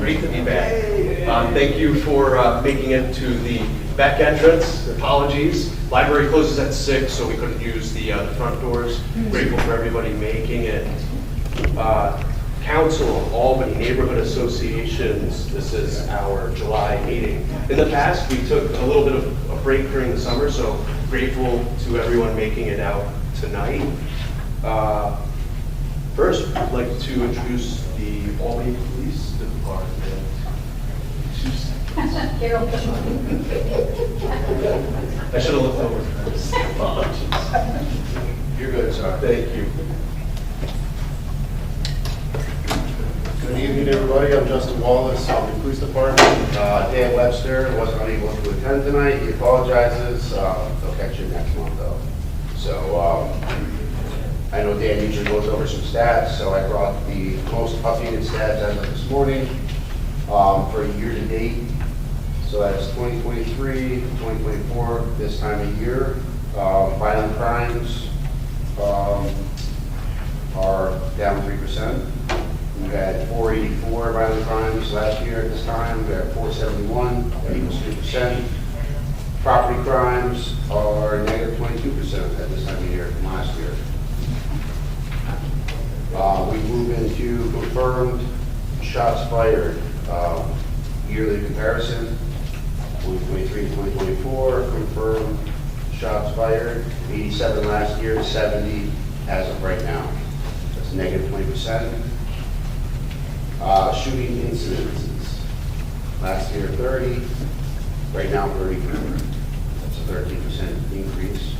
Great to be back. Thank you for making it to the back entrance. Apologies. Library closes at 6, so we couldn't use the front doors. Grateful for everybody making it. Council of Albany Neighborhood Associations, this is our July meeting. In the past, we took a little bit of a break during the summer, so grateful to everyone making it out tonight. First, I'd like to introduce the Albany Police Department. Carol, come on. I should have looked over first. Apologies. You're good, sir. Thank you. Good evening, everybody. I'm Justin Wallace, Albany Police Department. Dan Webster wasn't able to attend tonight. He apologizes. They'll catch you next month, though. So I know Dan usually goes over some stats, so I brought the most updated stats as of this morning for year to date. So that's 2023, 2024, this time of year. Violent crimes are down 3%. We had 484 violent crimes last year at this time. We had 471, that equals 3%. Property crimes are negative 22% at this time of year from last year. We move into confirmed shots fired yearly comparison. 2023 to 2024, confirmed shots fired. 87 last year, 70 as of right now. That's negative 20%. Shooting incidences. Last year 30, right now 34. That's a 13% increase.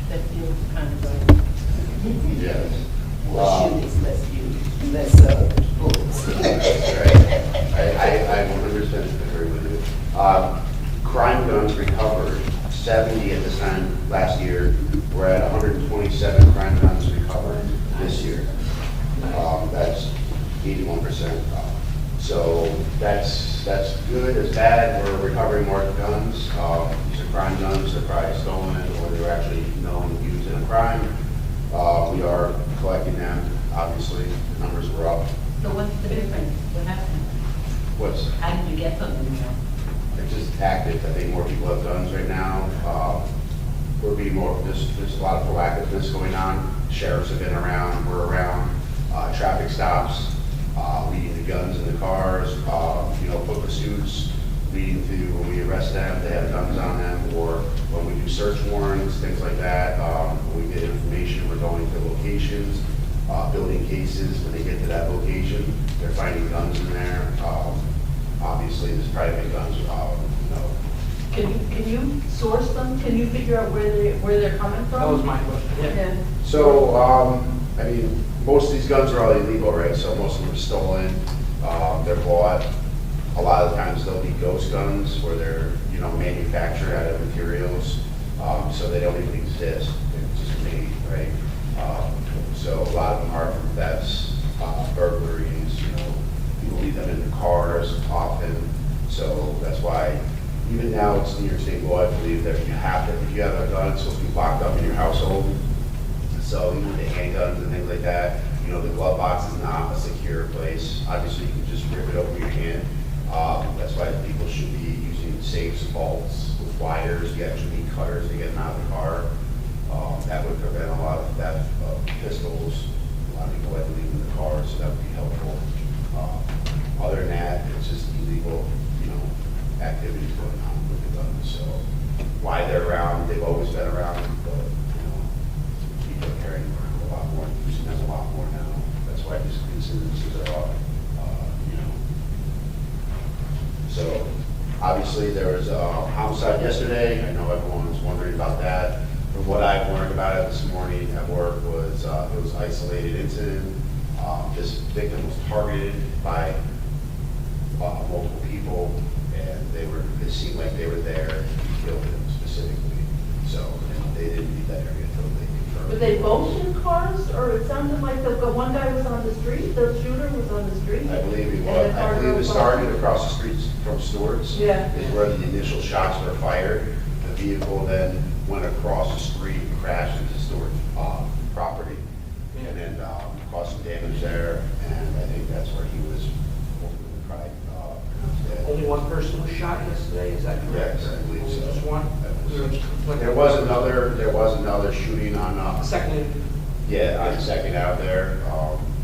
That feels kind of right. Yes. Well, shootings, less bullets. Right. I 100% agree with you. Crime guns recovered, 70 at this time last year. We're at 127 crime guns recovered this year. That's 81% up. So that's good, it's bad. We're recovering more guns. These are crime guns, they're probably stolen or they're actually known to use in a crime. We are collecting them, obviously. The numbers were up. So what's the difference? What happened? How did you get them? It's just active. I think more people have guns right now. We're being more, there's a lot of proactiveness going on. Sheriffs have been around, we're around. Traffic stops, leading to guns in the cars, foot pursuits, leading to when we arrest them, they have guns on them, or when we do search warrants, things like that. When we get information, we're going to locations, building cases. When they get to that location, they're finding guns in there. Obviously, there's private guns. Can you source them? Can you figure out where they're coming from? That was my question. Yeah. So, I mean, most of these guns are all illegal, right? So most of them are stolen. They're bought. A lot of times they'll be ghost guns where they're, manufactured out of materials. So they don't even exist. They're just made, right? So a lot of them are from thefts, burglaries, people leave them in the cars often. So that's why even now it's New York State law, I believe, that if you have a gun, it's supposed to be locked up in your household. So even the handguns and things like that, the glove box is not a secure place. Obviously, you can just rip it open with your hand. That's why people should be using safes, bolts, with wires. You actually need cutters to get them out of the car. That would prevent a lot of theft of pistols. A lot of people like to leave them in the car, so that would be helpful. Other than that, it's just illegal, activities going on with the guns. So why they're around, they've always been around, but people are carrying them around a lot more, using them a lot more now. That's why these incidences are up. So obviously there was a homicide yesterday. I know everyone was wondering about that. From what I've learned about it this morning at work was it was an isolated incident. This victim was targeted by multiple people, and it seemed like they were there to kill him specifically. So they didn't leave that area until they confirmed. Were they both in cars, or it sounded like the one guy was on the street, the shooter was on the street? I believe he And was. the car I believe it drove started by? across the streets from Stewart's. Yeah. Is where the initial shots were fired. The vehicle then went across the street and crashed into Stewart's property. And then caused some damage there, and I think that's where he was only one person was shot yesterday, is that correct? Yes, I believe Only so. Just one? There was another shooting on, Second, yeah, on Second out there.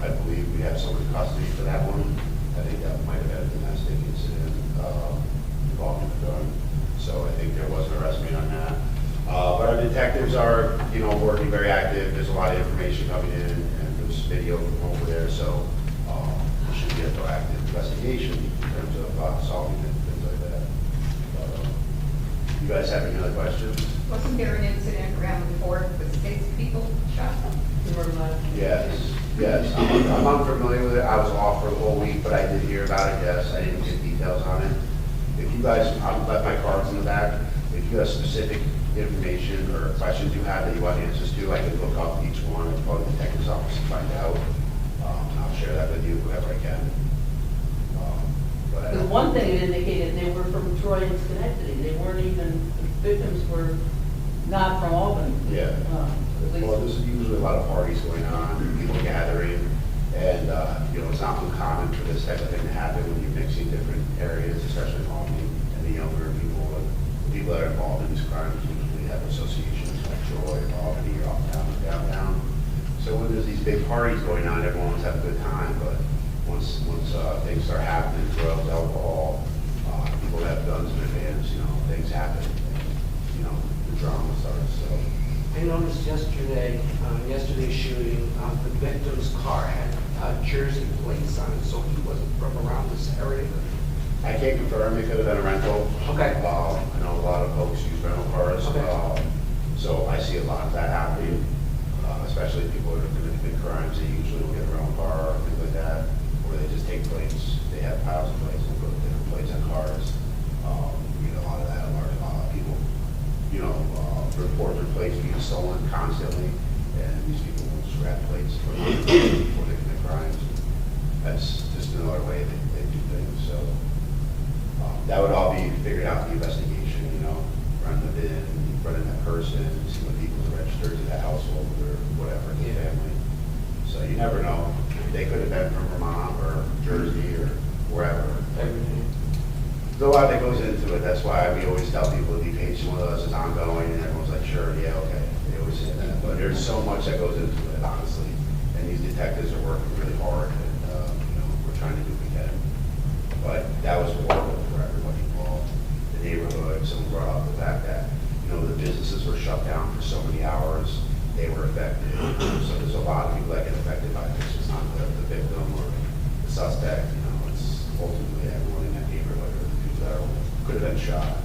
I believe we have someone in custody for that one. I think that might have been a domestic incident involving the gun. So I think there was an arrest made on that. But our detectives are, working very active. There's a lot of information coming in, and there's video from over there, so it should be a proactive investigation in terms of solving it, things like that. You guys have any other questions? Wasn't there an incident around the fort with 6 people shot? Yes. I'm unfamiliar with it. I was off for the whole week, but I did hear about it, yes. I didn't get details on it. If you guys, I'll left my cards in the back. If you have specific information or questions you have that you want answers to, I can look up each one and call the detective's office and find out. And I'll share that with you whoever I can. But I Because don't- one thing it indicated, they were from Troy and Schenectady. They weren't even, the victims were not from Albany. Yeah. At least- Well, there's usually a lot of parties going on, people gathering, and, it's not uncommon for this type of thing to happen when you're mixing different areas, especially in Albany, and the younger people, and the people that are involved in these crimes usually have associations like Troy, Albany, or uptown, or downtown. So when there's these big parties going on, everyone wants to have a good time, but once things start happening, drugs, alcohol, people have guns in their hands, things happen, and, the drama starts, so. I noticed yesterday's shooting, the victim's car had Jersey plates on it, so he wasn't from around this area. I can't confirm, it could have been a rental. Okay. I know a lot of folks use rental cars. Okay. So I see a lot of that happening, especially people that are committing big crimes. They usually will get a rental car or things like that, or they just take plates. They have piles of plates and put different plates on cars. We get a lot of that. A lot of people, report their plates being stolen constantly, and these people will just grab plates before they commit crimes. That's just another way they do things. So that would all be figured out in the investigation, run the bin, run in that person, see what people's registered to the household or whatever, the family. So you never know. They could have been from Vermont or Jersey or wherever. There's a lot that goes into it. That's why we always tell people to be patient with us. It's ongoing, and everyone's like, sure, yeah, okay. They always say that. But there's so much that goes into it, honestly. And these detectives are working really hard, and we're trying to do what we can. But that was horrible for everybody involved. The neighborhood, someone brought up the fact that, the businesses were shut down for so many hours. They were affected. So there's a lot of people that get affected by this. It's not the victim or the suspect. It's ultimately everyone in that neighborhood or the people that could have been shot,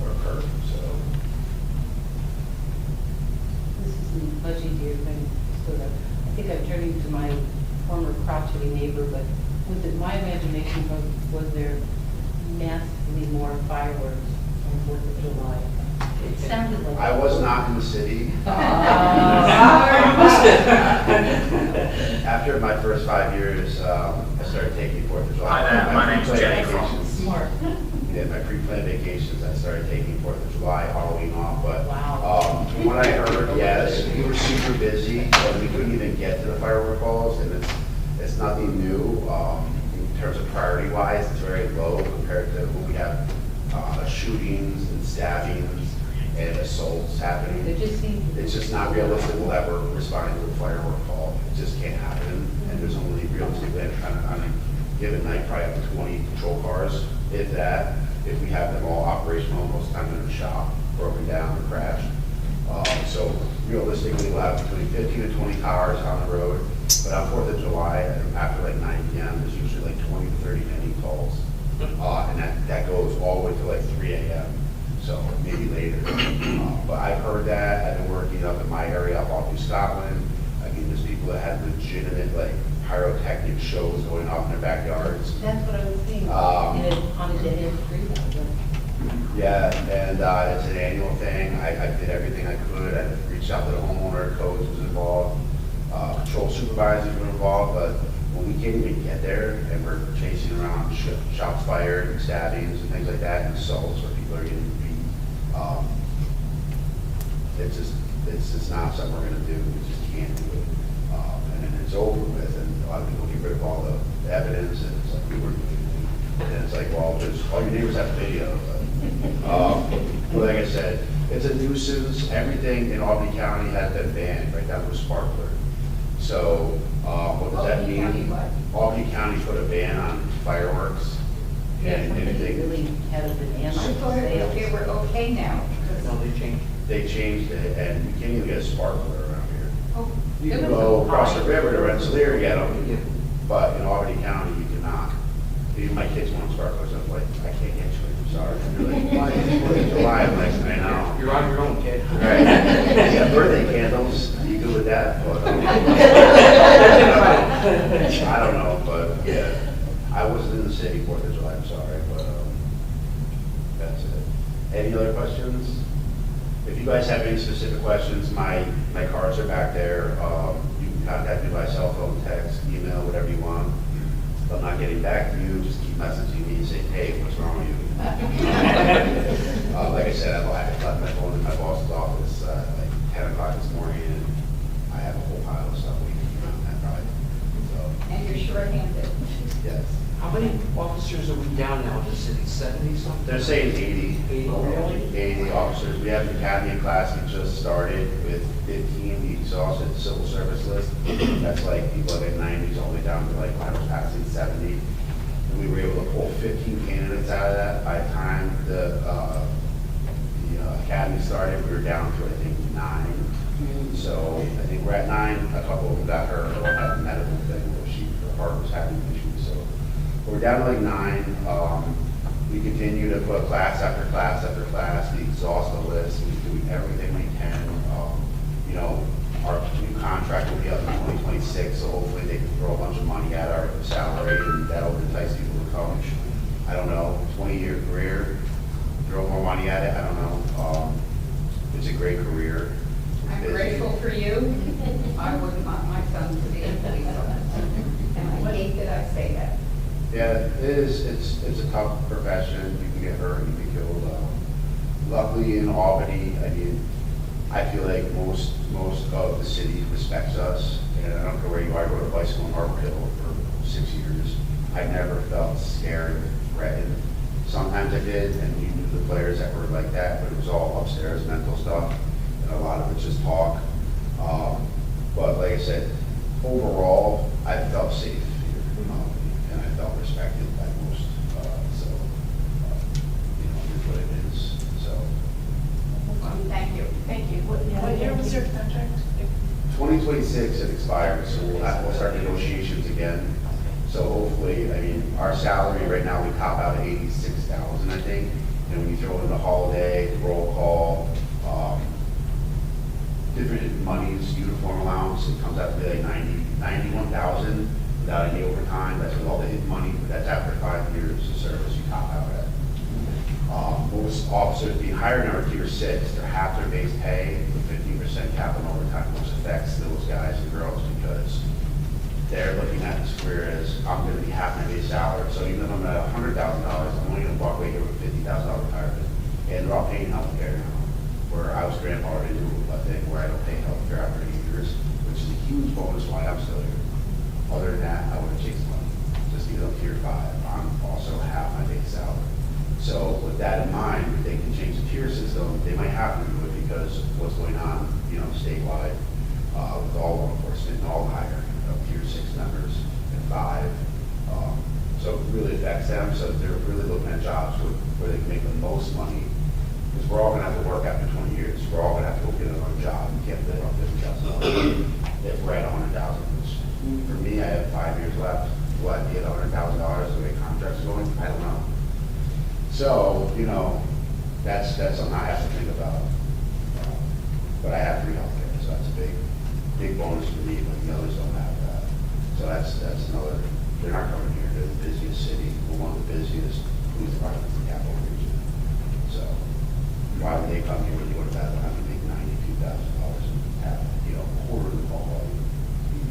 or hurt. So This is a much easier thing, sort of. I think I'm turning to my former crotchety neighbor, but was it my imagination, was there massively more fireworks on 4th of July? It sounded like. I was not in the city. After my first 5 years, I started taking 4th of July. Hi there, my name's Jenny Vacations. Smart. Yeah, my pre-planned vacations, I started taking 4th of July, Halloween off, but Wow. from what I heard, yes, we were super busy, and we couldn't even get to the firework balls, and it's nothing new. In terms of priority-wise, it's very low compared to when we have shootings and stabbings and assaults happening. It just seemed. It's just not realistic we'll ever respond to a firework call. It just can't happen, and there's only realistically on a given night, probably up to 20 patrol cars, if that, if we have them all operational, most of the time in the shop, broken down or crashed. So realistically, we'll have between 15 and 20 cars on the road, but on 4th of July, after like 9 p.m., there's usually like 20 to 30 pending calls. And that goes all the way to like 3 a.m., so maybe later. But I've heard that. I've been working up in my area, up all through Scotland. I mean, there's people that have legitimate like pyrotechnic shows going off in their backyards. That's what I was thinking. On a dead end street. Yeah, and it's an annual thing. I did everything I could. I reached out to the homeowner, codes was involved, patrol supervisors were involved, but when we can't even get there and we're chasing around shots fired and stabbings and things like that and assaults where people are getting beat, it's just not something we're gonna do. We just can't do it. And then it's over with, and a lot of people get rid of all the evidence, and it's like we weren't doing anything. And it's like like, well, there's, all your neighbors have video. But like I said, it's a nuisance. Everything in Albany County has been banned, right down to a sparkler. So, what does that Albany County mean? what? Albany County put a ban on fireworks and Somebody anything. really had a banana I thought they were okay now. No, they changed. They changed it, and you can't even get a sparkler around here. Oh, You There can was go a across the fine. river to Rensselaer, get them, but in Albany County, you cannot. Even my kids want sparklers, I'm like, I can't get you, I'm sorry. They're like, why? It's 4th of July, I'm like, I know. You're on your own, kid. Right, yeah, birthday candles, you good with that? But, I don't know, but, yeah, I wasn't in the city 4th of July, I'm sorry, but, that's it. Any other questions? If you guys have any specific questions, my cards are back there. You can contact me by cell phone, text, email, whatever you want. If I'm not getting back to you, just keep messaging me and say, hey, what's wrong with you? Like I said, I left my phone in my boss's office like 10 o'clock this morning, and I have a whole pile of stuff waiting for me on that drive. So, and you're short-handed. yes. How many officers are we down now in the city? 70 something? They're saying 80. 80, really? 80 officers. We have an academy class we just started with 15. We exhausted the civil service list. That's like people like 90s all the way down to like I was passing 70. And we were able to pull 15 candidates out of that. By the time the academy started, we were down to I think 9. So I think we're at 9. A couple of them got hurt or had a medical thing where her heart was having issues. So we're down to like 9. We continue to put class after class after class. We exhaust the list. We're doing everything we can. You know, our new contract will be up in 2026, so hopefully they can throw a bunch of money at our salary and that'll entice people to come. I don't know, 20-year career, throw more money at it, I don't know. It's a great career. I'm Busy. grateful for you. I wouldn't want my son to be a police officer. And I hate that I say that. Yeah, it is. It's a tough profession. You can get hurt, you can get killed. Luckily in Albany, I mean, I feel like most of the city respects us. And I don't care where you are. I rode a bicycle in Harbor Hill for 6 years. I never felt scared or threatened. Sometimes I did, and we knew the players that were like that, but it was all upstairs mental stuff, and a lot of it's just talk. But like I said, overall, I felt safe here, and I felt respected by most. So, you know, it's what it is. So, Thank you. Thank you. What year was your contract? 2026 it expires, so we'll start negotiations again. So hopefully, I mean, our salary right now, we top out at 86,000, I think. And when you throw in the holiday, the roll call, different monies, uniform allowance, it comes out to be like 91,000 without any overtime. That's with all the hidden money, but that's after 5 years of service, you top out at. Most officers being hired in our tier 6, they're half their base pay with 15% cap on overtime, which affects those guys and girls because they're looking at this career as I'm going to be half my base salary. So even if I'm at $100,000, I'm only going to walk away here with $50,000 retirement. And they're all paying health care now, where I was grandfathered into a thing where I don't pay health care after 8 years, which is a huge bonus why I'm still here. Other than that, I would have chased money. Just because I'm tier 5, I'm also half my base salary. So with that in mind, if they can change the tier system, they might have to do it because of what's going on, you know, statewide with all law enforcement and all hiring of tier 6 members and 5. So it really affects them. So they're really looking at jobs where they can make the most money. Because we're all going to have to work after 20 years. We're all going to have to go get another job. You can't live on $50,000 if we're at $100,000. For me, I have 5 years left. Will I be at $100,000 the way contracts are going? I don't know. So, you know, that's something I have to think about. But I have free healthcare, so that's a big bonus for me, but the others don't have that. So that's another, they're not coming here, they're the busiest city, we're one of the busiest police departments in the capital region. So why would they come here when you would have to make $92,000 and have, you know, quarter of the call volume?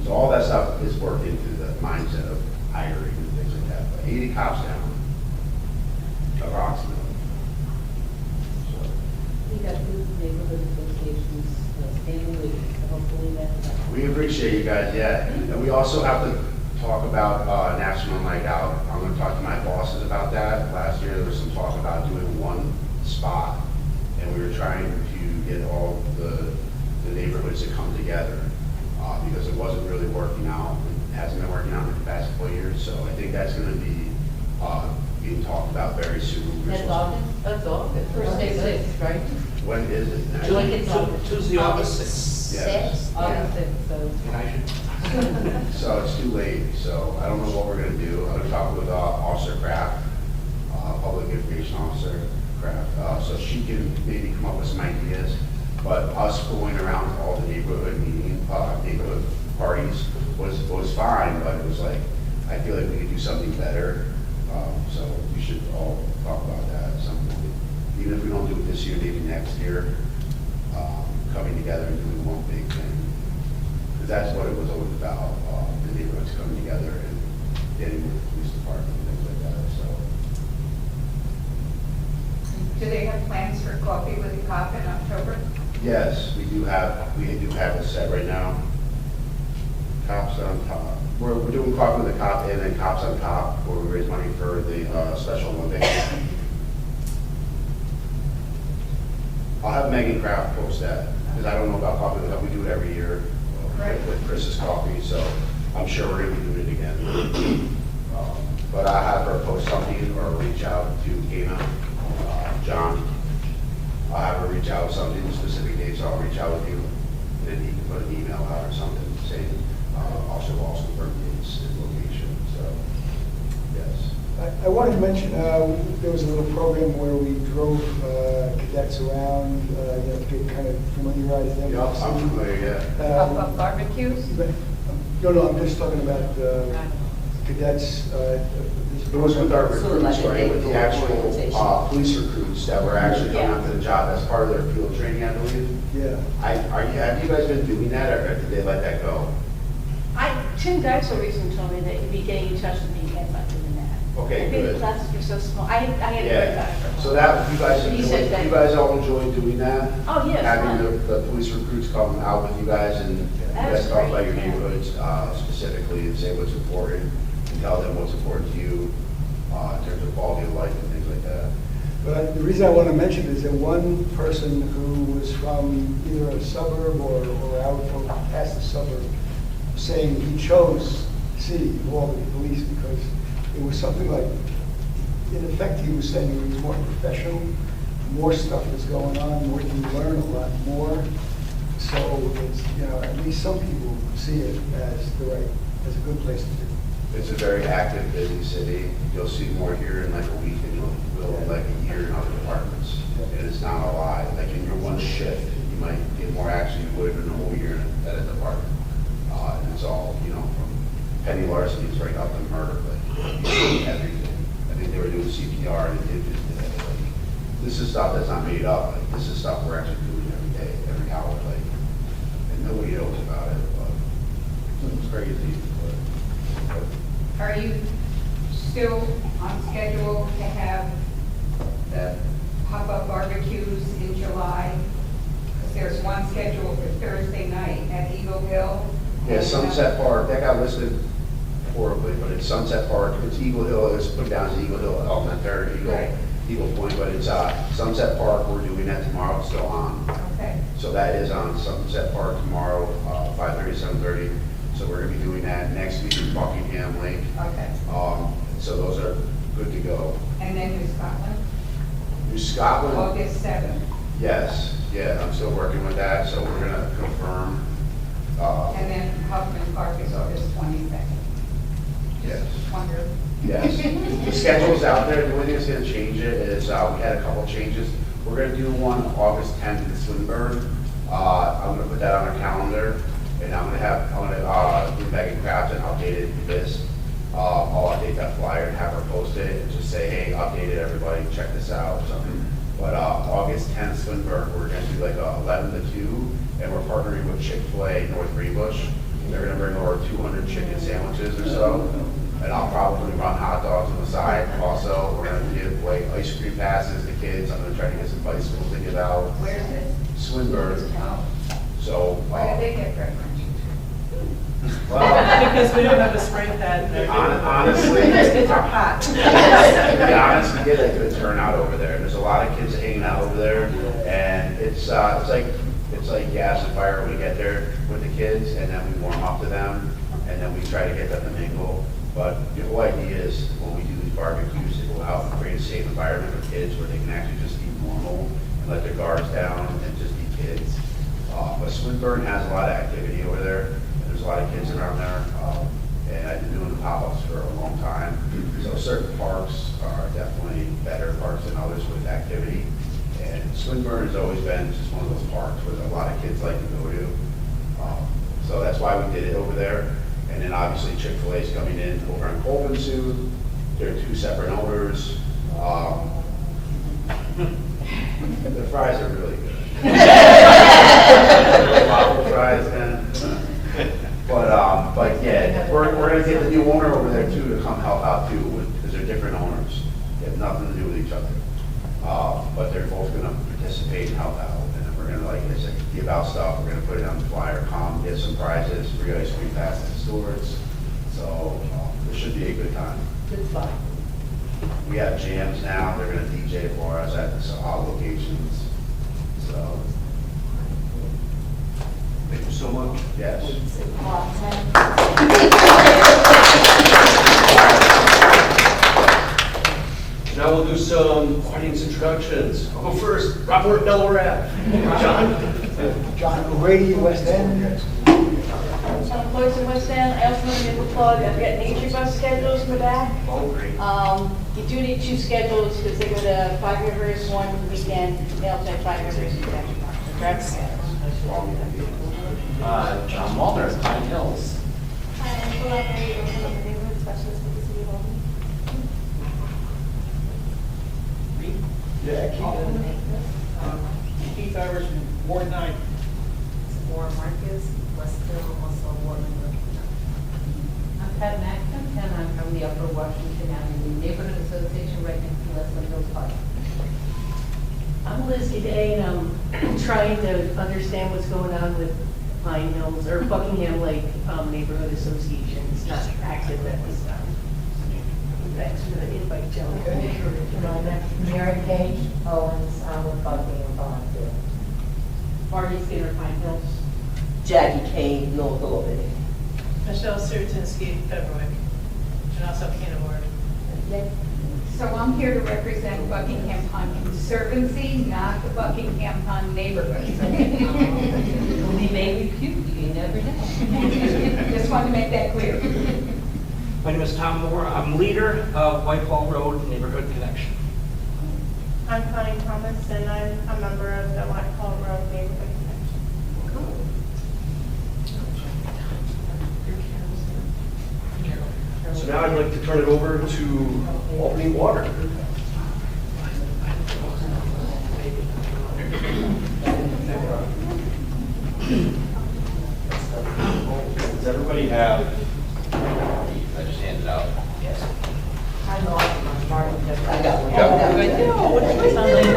So all that stuff is worked into the mindset of hiring and things like that. But 80 cops down, approximately. So, We got new neighborhood associations, standing with, hopefully that's. we appreciate you guys, yeah. And we also have to talk about National Night Out. I'm going to talk to my bosses about that. Last year, there was some talk about doing one spot, and we were trying to get all the neighborhoods to come together, because it wasn't really working out. It hasn't been working out in the past couple of years, so I think that's gonna be, being talked about very soon. We're That's supposed August? That's August. First day, sixth, right? to- When is it? next? Like it's August. Tuesday, August 6th. Yes. August sixth, so. And I should, So it's too late, so I don't know what we're gonna do. I'm gonna talk with Officer Kraft, Public Information Officer Kraft, so she can maybe come up with some ideas. But us going around to all the neighborhood neighborhood parties was fine, but it was like, I feel like we could do something better. So we should all talk about that at some point. Even if we don't do it this year, maybe next year, coming together and doing one big thing. Because that's what it was always about, the neighborhoods coming together and getting with the police department and things like that, so. Do they have plans for coffee with the cop in October? Yes, we do have it set right now. Cops on top. We're doing coffee with the cop and then cops on top, where we raise money for the Special Olympics. I'll have Megan Kraft post that, because I don't know about coffee with the cop. We do it every year with Chris's Coffee, so I'm sure we're gonna be doing it again. But I have her post something or reach out to CANA, John. I'll have her reach out with something, specific dates, I'll reach out with you, and then you can put an email out or something saying, also confirm dates and location, so, yes. I wanted to mention, there was a little program where we drove cadets around, to get kind of familiarized them. Yep, I'm familiar, yeah. Pop-up barbecues? No, I'm just talking about cadets. It was with our Sort of like recruits, a right, with the actual orientation. police recruits that were actually coming Yeah. out to the job as part of their field training, I believe. Yeah. Have you guys been doing that, or did they let that go? Tim Geisel recently told me that he'd be getting in touch with me again about doing that. Okay, I think the good. classes were so small. I hadn't heard Yeah, about it. so that, you guys He said that- you guys all enjoy doing that? Oh, yes, Having fun. the police recruits come out with you guys and you That's guys talk about great, your yeah. neighborhoods specifically and say what's important and tell them what's important to you in terms of quality of life and things like that. But the reason I want to mention is that one person who was from either a suburb or out or past the suburb, saying he chose city of all the police because it was something like, in effect, he was saying it was more professional, more stuff is going on, more, you learn a lot more. So it's, at least some people see it as as a good place to be. It's a very active, busy city. You'll see more here in like a week than you'll in like a year in other departments. And it's not a lie. Like in your one shift, you might get more action you would in a whole year at a department. And it's all, from petty larcenies right up to murder, like you see everything. I think they were doing CPR and they did like, this is stuff that's not made up. Like this is stuff we're actually doing every day, every hour, like, and nobody knows about it, but it's crazy. But Are you still on schedule to have the pop-up barbecues in July? Because there's one scheduled for Thursday night at Eagle Hill. yeah, Sunset Park, that got listed horribly, but it's Sunset Park, it's Eagle Hill, it's put down as Eagle Hill Elementary, Right. Eagle Point, but it's Sunset Park, we're doing that tomorrow, it's still on. Okay. So that is on Sunset Park tomorrow, 5:30, 7:30. So we're gonna be doing that next week in Buckingham Lake. Okay. So those are good to go. And then New Scotland, New Scotland, August 7th. yes, yeah, I'm still working with that, so we're gonna confirm. And then Huffman Park is August 22nd. Yes. Wonder. Yes. The schedule's out there. The only thing that's gonna change it is, we had a couple changes. We're gonna do one August 10th in Swinburne. I'm gonna put that on our calendar, and I'm gonna do Megan Kraft and update it this. I'll update that flyer and have her post it and just say, hey, update it, everybody, check this out or something. But, August 10th, Swinburne, we're gonna do like 11 to 2, and we're partnering with Chick-fil-A North Greenbush. They're gonna bring over 200 chicken sandwiches or so. And I'll probably run hot dogs on the side also. We're gonna give away ice cream passes to kids. I'm gonna try to get some bicycles to give out. Where's it? Swinburne. Oh, So, why do they get preferential? well, Because we don't have a spray pad. honestly, It's our hot. to be it's like gas and fire. We get there with the kids, and then we warm up to them, and then we try to get them to mingle. But the whole idea is when we do these barbecues, to go out and create a safe environment for kids where they can actually just be normal and let their guards down and just be kids. But Swinburne has a lot of activity over there. There's a lot of kids around there, and I've been doing the pop-ups for a long time. So certain parks are definitely better parks than others with activity. And Swinburne has always been just one of those parks where a lot of kids like to go to. So that's why we did it over there. And then obviously Chick-fil-A is coming in over on Colvin soon. They're two separate owners. The fries are really good. Waffle fries, man. But yeah, we're gonna get the new owner over there too to come help out too, because they're different owners. They have nothing to do with each other. But they're both gonna participate and help out. And then we're gonna, like I said, give out stuff. We're gonna put it on the flyer, get some prizes, free ice cream pass at the stores. So it should be a good time. Good spot. We have jams now. They're gonna DJ for us at all locations. So, Thank you so much. yes. Now we'll do some audience introductions. I'll go first. Rockport, Delaware Ave. John? John O'Grady, West End. Some place in West End, I also want to make a plug, I've got nature bus schedules in the back. Oh, great. You do need 2 schedules because they go to Five Rivers one weekend, they also have Five Rivers weekend. Correct? John Walner, Pine Hills. Hi, I'm Colette, I'm the neighborhood specialist with the city of Albany. Keith Irish, Ward 9. Warren Marcus, Westville, also Ward Member. I'm Pat Maxton, and I'm from the Upper Washington Avenue Neighborhood Association right next to Leslie Hills Park. I'm Liz G'day, and I'm trying to understand what's going on with Pine Hills, or Buckingham Lake Neighborhood Association. It's not active at this time. Thanks for the invite, Joe. My next, Mary Kate Owens, I'm with Buckingham Volunteer. Marty Skinner, Pine Hills. Jackie Kane, North Albany. Michelle Sirtinsky, Pembroke, and also Canterbury. So I'm here to represent Buckingham Pond Conservancy, not the Buckingham Pond neighborhood. We may repute you, you never know. Just wanted to make that clear. My name is Tom Moore. I'm leader of Whitehall Road Neighborhood Connection. I'm Connie Thomas, and I'm a member of the Whitehall Road Neighborhood Connection. So now I'd like to turn it over to Albany Water. Does everybody have, I just handed out. Yes. I'm Martin. I got one. I know, what do you sound like now?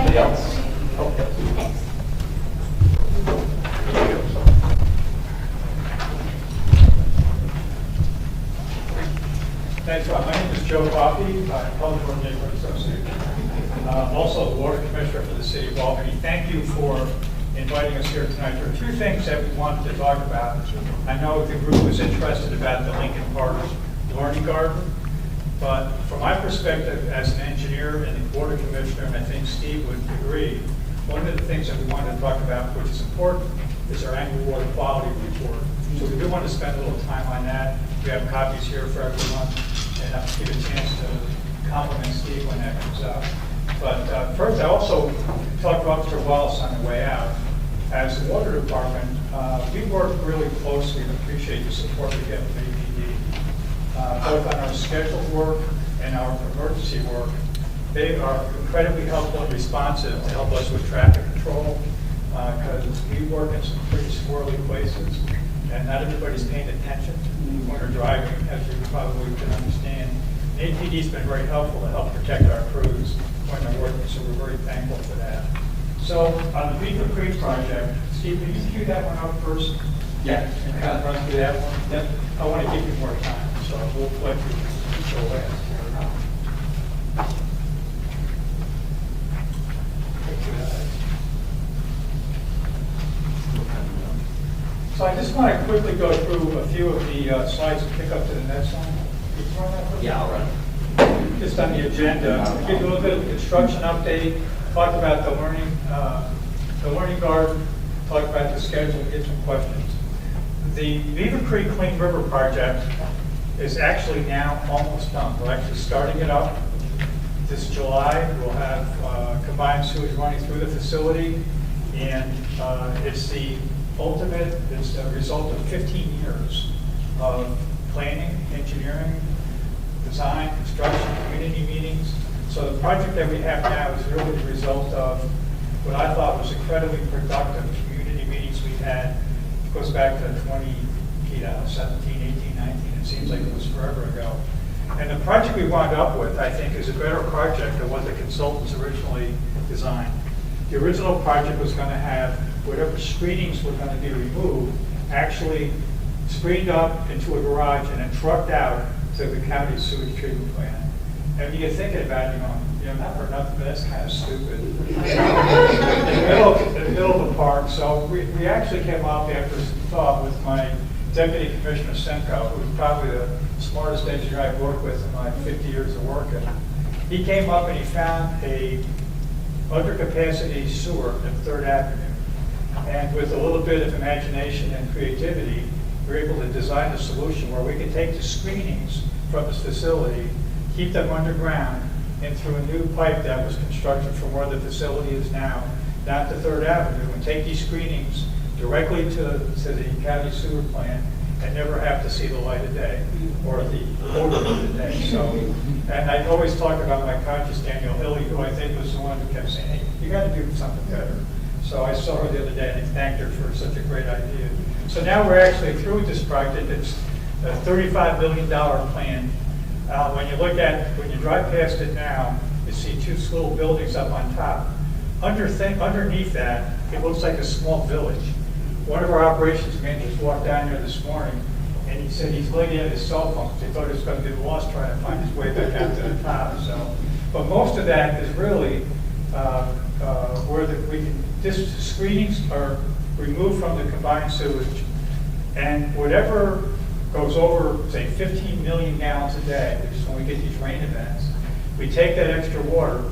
Anybody else? Okay. Thanks, Rob. My name is Joe Coffey, Public Works Neighborhood Association. Also the Water Commissioner for the City of Albany. Thank you for inviting us here tonight. There are 2 things that we wanted to talk about. I know the group was interested about the Lincoln Park Learning Garden, but from my perspective as an engineer and the Water Commissioner, and I think Steve would agree, one of the things that we wanted to talk about, which is important, is our annual water quality report. So we do want to spend a little time on that. We have copies here for everyone, and I'll give a chance to compliment Steve when that comes out. But first, I also talked to Officer Wallace on the way out. As the water department, we work really closely and appreciate the support we get from APD, both on our scheduled work and our emergency work. They are incredibly helpful and responsive to help us with traffic control, because we work in some pretty squirrely places, and not everybody's paying attention when they're driving, as you probably can understand. APD's been very helpful to help protect our crews when they're working, so we're very thankful for that. So on the Beaver Creek project, Steve, can you cue that one up first? Yeah. And kind of run through that one? Yep. I want to give you more time, so we'll let you. still last. So I just want to quickly go through a few of the slides and pick up to the next one. Can you run that for me? Yeah, I'll run. Just on the agenda, give you a little bit of construction update, talk about the learning garden, talk about the schedule, get some questions. The Beaver Creek Clean River project is actually now almost done. We're actually starting it up this July. We'll have combined sewage running through the facility, and it's the ultimate, it's a result of 15 years of planning, engineering, design, construction, community meetings. So the project that we have now is really the result of what I thought was incredibly productive community meetings we had. It goes back to 2017, 18, 19. It seems like it was forever ago. And the project we wound up with, I think, is a better project than what the consultants originally designed. The original project was going to have whatever screenings were going to be removed actually screened up into a garage and then trucked out to the county sewage treatment plant. And you're thinking about it, not for nothing, but that's kind of stupid. in the middle of the park. So we actually came up after some thought with my Deputy Commissioner Senko, who's probably the smartest engineer I've worked with in my 50 years of working. He came up and he found a undercapacity sewer at 3rd Avenue. And with a little bit of imagination and creativity, we were able to design a solution where we could take the screenings from this facility, keep them underground, and through a new pipe that was constructed from where the facility is now, down to 3rd Avenue, and take these screenings directly to the county sewer plant and never have to see the light of day or the odor of the day. So, and I always talk about my conscious Daniel Hilly, who I think was the one who kept saying, hey, you got to do something better. So I saw her the other day and I thanked her for such a great idea. So now we're actually through with this project. It's a $35 million plan. When you drive past it now, you see 2 school buildings up on top. Underneath that, it looks like a small village. One of our operations managers walked down here this morning and he said he's looking at his cell phone because he thought he was going to get lost trying to find his way back out to the top. So, but most of that is really where this screenings are removed from the combined sewage, and whatever goes over, say, 15 million gallons a day, which is when we get these rain events, we take that extra water,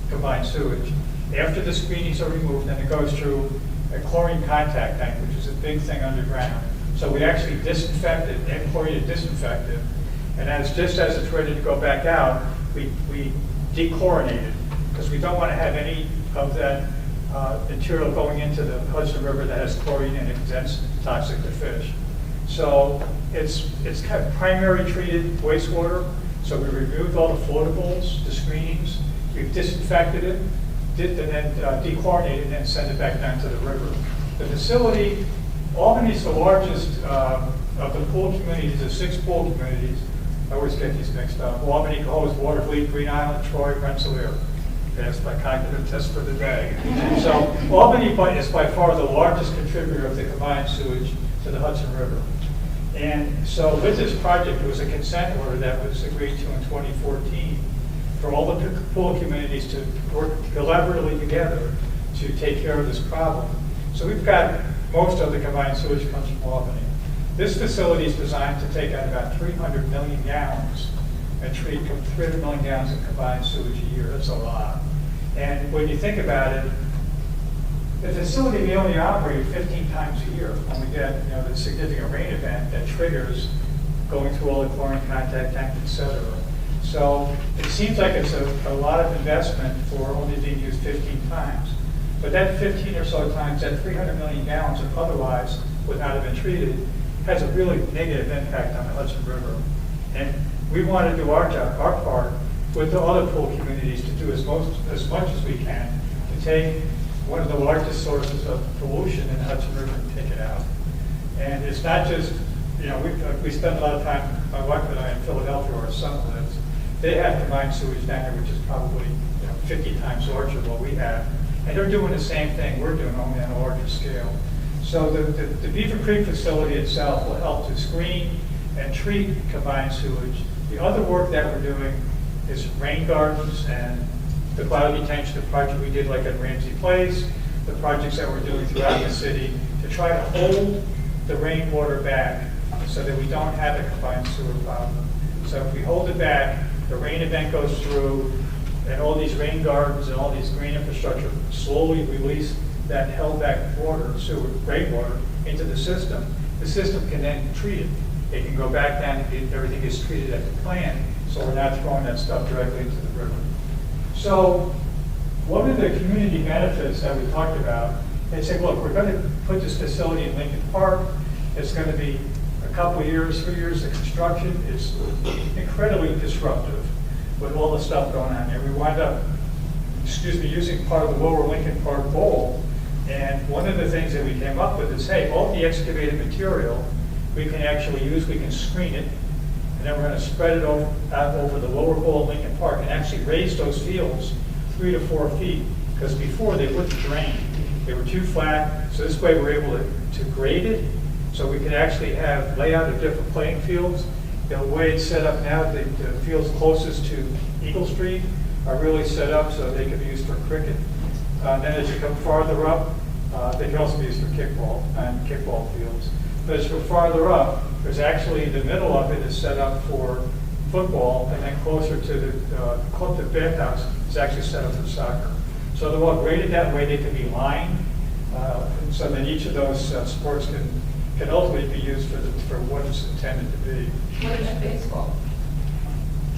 combined sewage, after the screenings are removed, and it goes through a chlorine contact tank, which is a big thing underground. So we actually disinfect it, and chlorine disinfect it, and just as it's ready to go back out, we dechlorinate it, because we don't want to have any of that material going into the Hudson River that has chlorine in it, because that's toxic to fish. So it's kind of primary treated wastewater. So we removed all the floatables, the screenings, we've disinfected it, and then dechlorinated it, and then send it back down to the river. The facility, Albany's the largest of the pool communities, the 6 pool communities. I always get these mixed up. Albany, Cohoes, Watervliet, Green Island, Troy, Rensselaer. Passed my cognitive test for the day. So Albany is by far the largest contributor of the combined sewage to the Hudson River. And so with this project, there was a consent order that was agreed to in 2014 for all the pool communities to work collaboratively together to take care of this problem. So we've got most of the combined sewage comes from Albany. This facility is designed to take out about 300 million gallons and treat 300 million gallons of combined sewage a year. That's a lot. And when you think about it, the facility may only operate 15 times a year when we get the significant rain event that triggers going through all the chlorine contact tanks, et cetera. So it seems like it's a lot of investment for only being used 15 times. But that 15 or so times, that 300 million gallons that otherwise would not have been treated, has a really negative impact on the Hudson River. And we want to do our job, our part, with the other pool communities to do as much as we can to take one of the largest sources of pollution in the Hudson River and take it out. And it's not just, we spend a lot of time, my wife and I, in Philadelphia, where our son lives. They have combined sewage down there, which is probably 50 times larger than what we have. And they're doing the same thing we're doing, only on a larger scale. So the Beaver Creek facility itself will help to screen and treat combined sewage. The other work that we're doing is rain gardens and the cloud detention, the project we did like at Ramsey Place, the projects that we're doing throughout the city to try to hold the rainwater back so that we don't have a combined sewer problem. So if we hold it back, the rain event goes through, and all these rain gardens and all these green infrastructure slowly release that held back water, sewer, rainwater, into the system. The system can then treat it. It can go back down and everything is treated at the plant, so we're not throwing that stuff directly into the river. So one of the community benefits that we talked about, they said, look, we're going to put this facility in Lincoln Park. It's going to be a couple of years, 3 years of construction. It's incredibly disruptive with all the stuff going on there. We wind up, using part of the lower Lincoln Park Bowl. And one of the things that we came up with is, hey, all the excavated material we can actually use, we can screen it, and then we're going to spread it out over the lower bowl of Lincoln Park and actually raise those fields 3 to 4 feet, because before they wouldn't drain. They were too flat, so this way we're able to grade it, so we can actually have layout of different playing fields. The way it's set up now, the fields closest to Eagle Street are really set up so they can be used for cricket. Then as you come farther up, they can also be used for kickball and kickball fields. But as you go farther up, there's actually, the middle of it is set up for football, and then closer to the bathhouse is actually set up for soccer. So they're all graded that way. They can be lined, so that each of those sports can ultimately be used for what it's intended to be. What is baseball?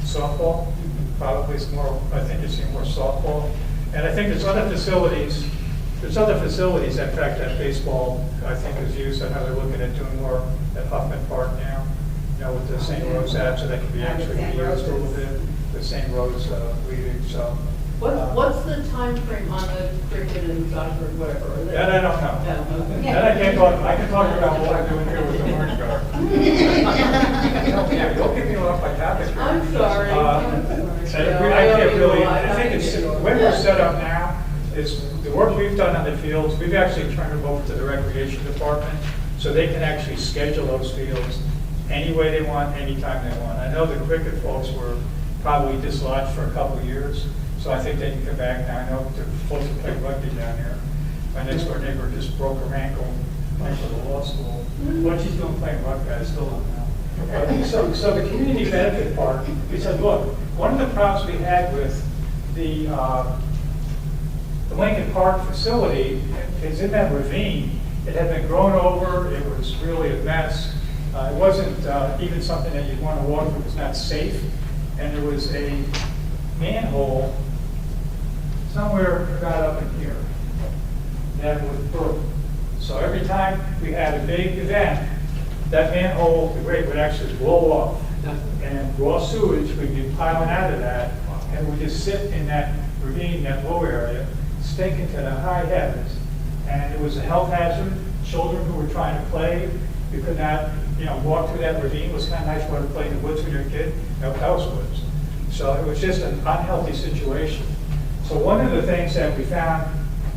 Softball, probably it's more, I think you're seeing more softball. And I think there's other facilities, in fact, that baseball, I think, is used. I know they're looking at doing more at Huffman Park now, with the St. Rose app, so that can be actually used a little bit, the St. Rose leading, so. What's the time frame on the cricket and soccer, whatever? That I don't know. No, okay. That I can talk about what we're doing here with the Orange Guard. Yeah, don't get me off my topic. I'm sorry. I think it's, the way we're set up now is the work we've done on the fields, we've actually turned them over to the recreation department, so they can actually schedule those fields any way they want, anytime they want. I know the cricket folks were probably dislodged for a couple of years, so I think they can come back now. I know the folks who play rugby down here. My next door neighbor just broke her ankle playing for the law school. What she's doing playing rugby, I still don't know. So the community benefit part, we said, look, one of the problems we had with the Lincoln Park facility is in that ravine. It had been grown over. It was really a mess. It wasn't even something that you'd want to walk through. It was not safe. And there was a manhole somewhere about up in here that would broke. So every time we had a big event, that manhole, the grate would actually blow off, and raw sewage would be piling out of that, and would just sit in that ravine, that low area, stinking to the high heavens. And it was a health hazard. Children who were trying to play, you could not, walk through that ravine. It was kind of nice when you play in the woods when you're a kid, no house woods. So it was just an unhealthy situation. So one of the things that we found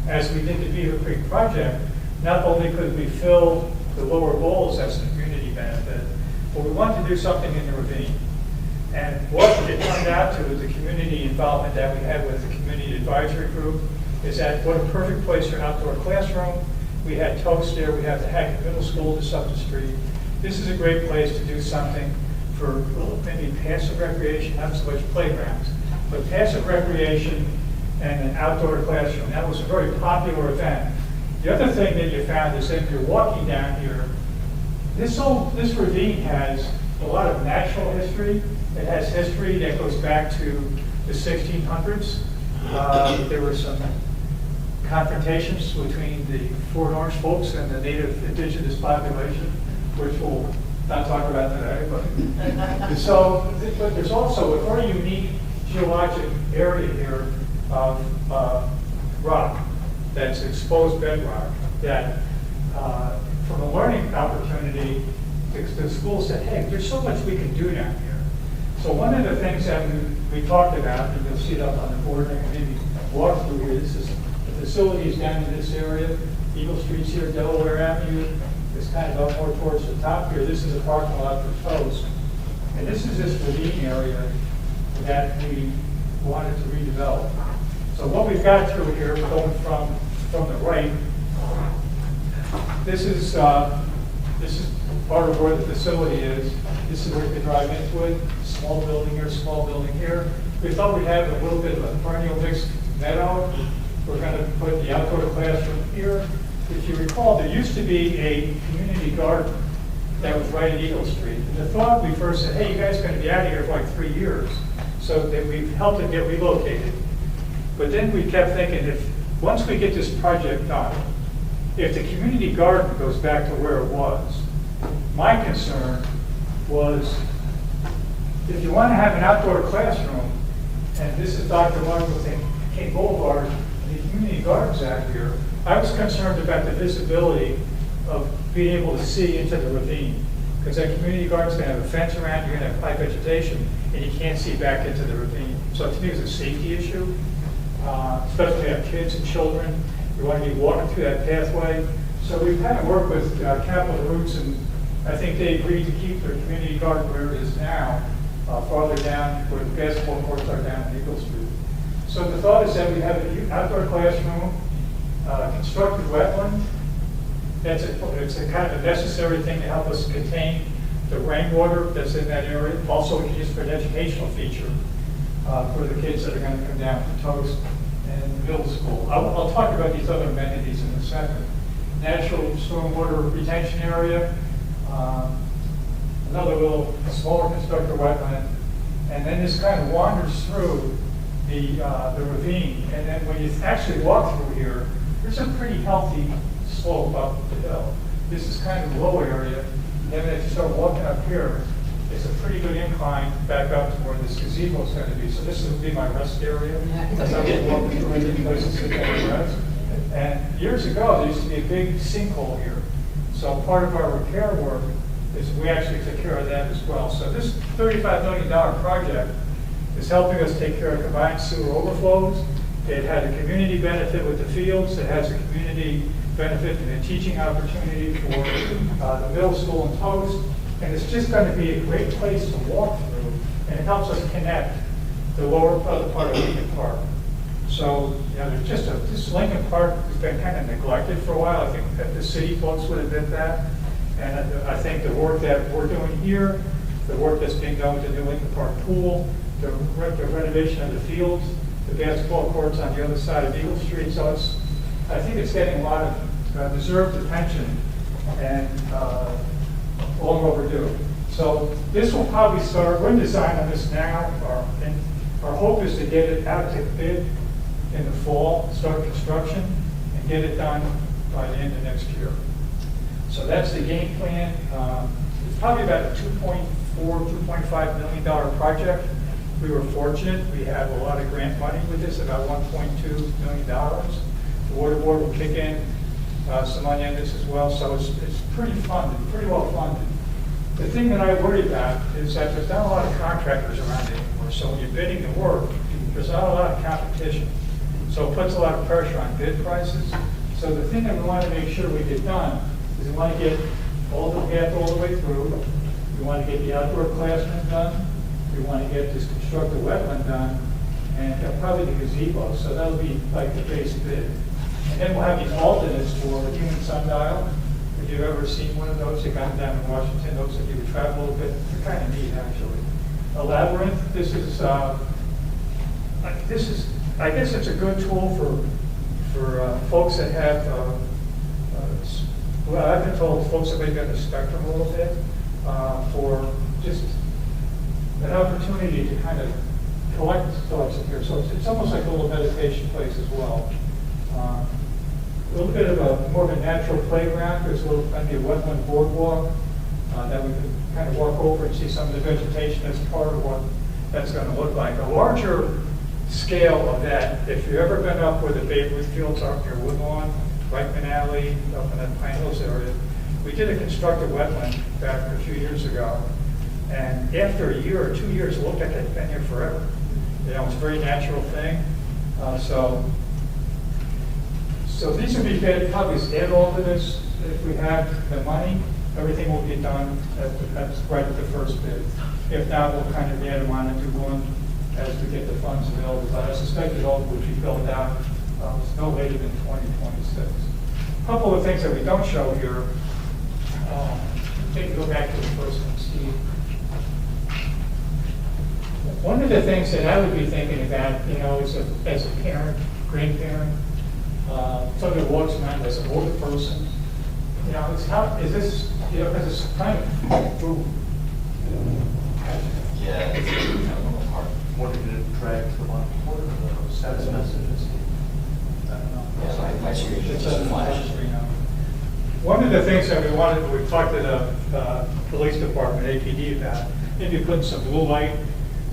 as we did the Beaver Creek project, not only could we fill the lower bowls as a community benefit, but we wanted to do something in the ravine. And what it turned out to with the community involvement that we had with the community advisory group is that what a perfect place for outdoor classroom. We had Toast there, we have the Hackett Middle School just up the street. This is a great place to do something for maybe passive recreation, not so much playgrounds, but passive recreation and an outdoor classroom. That was a very popular event. The other thing that you found is that if you're walking down here, this ravine has a lot of natural history. It has history that goes back to the 1600s. There were some confrontations between the Fort Orange folks and the native indigenous population, which we'll not talk about today. But there's also a very unique geologic area here of rock that's exposed bedrock that from a learning opportunity, the school said, hey, there's so much we can do down here. So one of the things that we talked about, and you'll see it up on the board, and maybe walk through here, this is the facilities down in this area. Eagle Street's here, Delaware Avenue is kind of up more towards the top here. This is a parking lot for Toast. And this is this ravine area that we wanted to redevelop. So what we've got through here, going from the right, this is part of where the facility is. This is where you can drive into it. Small building here, small building here. We thought we'd have a little bit of a perennial mixed meadow. We're going to put the outdoor classroom here. If you recall, there used to be a community garden that was right at Eagle Street. And the thought, we first said, hey, you guys are going to be out of here for like 3 years. So that we've helped it get relocated. But then we kept thinking, once we get this project done, if the community garden goes back to where it was, my concern was, if you want to have an outdoor classroom, and this is Dr. Martin Luther King Boulevard, and the community gardens out here, I was concerned about the visibility of being able to see into the ravine. Because that community garden's going to have a fence around, you're going to have high vegetation, and you can't see back into the ravine. So to me, it's a safety issue, especially if you have kids and children. You want to be walking through that pathway. So we've kind of worked with Capital Roots, and I think they agreed to keep their community garden where it is now, farther down where the basketball courts are down in Eagle Street. So the thought is that we have an outdoor classroom, constructed wetland. It's a kind of a necessary thing to help us contain the rainwater that's in that area. Also, we can use it for an educational feature for the kids that are going to come down from Toast and middle school. I'll talk about these other amenities in a second. Natural stormwater retention area, another little smaller constructed wetland, and then this kind of wanders through the ravine. And then when you actually walk through here, there's a pretty healthy slope up the hill. This is kind of a low area. And then if you start walking up here, it's a pretty good incline back up to where this gazebo is going to be. So this will be my rest area. As I was walking through, any place to sit down and rest. And years ago, there used to be a big sinkhole here. So part of our repair work is we actually took care of that as well. So this $35 million project is helping us take care of combined sewer overflows. It had a community benefit with the fields. It has a community benefit and a teaching opportunity for the middle school in Toast. And it's just going to be a great place to walk through. And it helps us connect the lower part of Lincoln Park. So, you know, there's just this Lincoln Park has been kind of neglected for a while. I think that the city folks would admit that. And I think the work that we're doing here, the work that's being done with the new Lincoln Park pool, the renovation of the fields, the basketball courts on the other side of Eagle Street. So I think it's getting a lot of deserved attention and long overdue. So this will probably start, we're in design on this now, and our hope is to get it out to bid in the fall, start construction, and get it done by the end of next year. So that's the game plan. It's probably about a $2.5 million project. We were fortunate. We have a lot of grant money with this, about $1.2 million. The water board will kick in some money on this as well. So it's pretty funded, pretty well funded. The thing that I worry about is that there's not a lot of contractors around anymore. So when you're bidding the work, there's not a lot of competition. So it puts a lot of pressure on bid prices. So the thing that we want to make sure we get done is we want to get all the path all the way through. We want to get the outdoor classroom done. We want to get this constructed wetland done, and probably the gazebo. So that'll be like the base bid. And then we'll have these alternates for the human sundial. If you've ever seen one of those, they got them down in Washington. Those of you who travel a little bit, they're kind of neat actually. A labyrinth. This is I guess it's a good tool for folks that have. Well, I've been told folks that maybe on the spectrum a little bit for just an opportunity to kind of collect thoughts in here. So it's almost like a little meditation place as well. A little bit of a more of a natural playground. There's a little maybe a wetland boardwalk that we can kind of walk over and see some of the vegetation as part of what that's going to look like. A larger scale of that, if you've ever been up where the Babe Ruth fields are near Woodlawn, Reichman Alley, up in that Pine Hills area, we did a constructed wetland back a few years ago. And after a year or 2 years, it looked like it had been here forever. You know, it's a very natural thing. So these would be good, probably add all to this if we have the money. everything will be done that's right at the first bid. If not, we'll kind of add them on and do one as we get the funds available. But I suspect it all will be filled out no later than 2026. A couple of things that we don't show here. Take go back to the first one, Steve. One of the things that I would be thinking about, you know, as a parent, grandparent, somebody who walks around as an older person, you know, is this, you know, because it's kind of, ooh. Yeah, it's a little hard. What did it drag to the bottom corner of those status messages? I don't know. Yeah, my screen It's just a flashes. screen now. One of the things that we talked to the police department, APD, about, maybe putting some blue light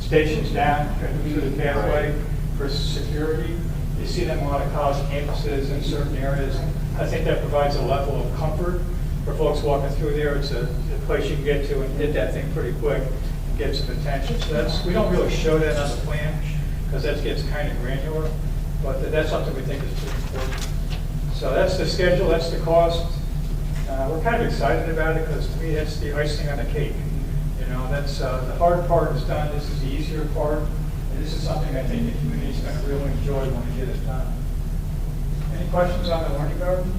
stations down through the pathway for security. You see them on a lot of college campuses in certain areas. I think that provides a level of comfort for folks walking through there. It's a place you can get to and hit that thing pretty quick and get some attention. So we don't really show that on the plan because that gets kind of granular, but that's something we think is pretty important. So that's the schedule, that's the cost. We're kind of excited about it because to me that's the icing on the cake. You know, that's the hard part is done. This is the easier part. And this is something I think the community is going to really enjoy when we get it done. Any questions on the learning garden?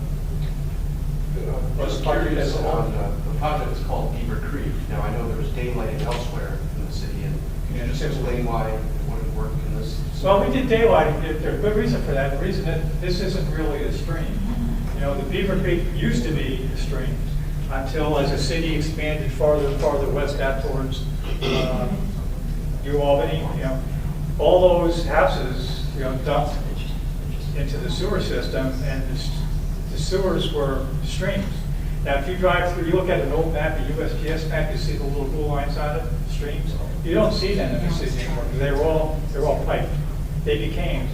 Just curious on the project is called Beaver Creek. Now, I know there was daylighting elsewhere in the city, and can you just explain why it wouldn't work in this? Well, we did daylighting. There's a good reason for that. The reason that this isn't really a stream. You know, the Beaver Creek used to be a stream until as the city expanded farther and farther west out towards New Albany, you know, all those houses, you know, dumped into the sewer system, and the sewers were streams. Now, if you drive through, you look at an old map, a USGS map, you see the little blue lines on it, streams. You don't see them in the city anymore because they're all piped. They became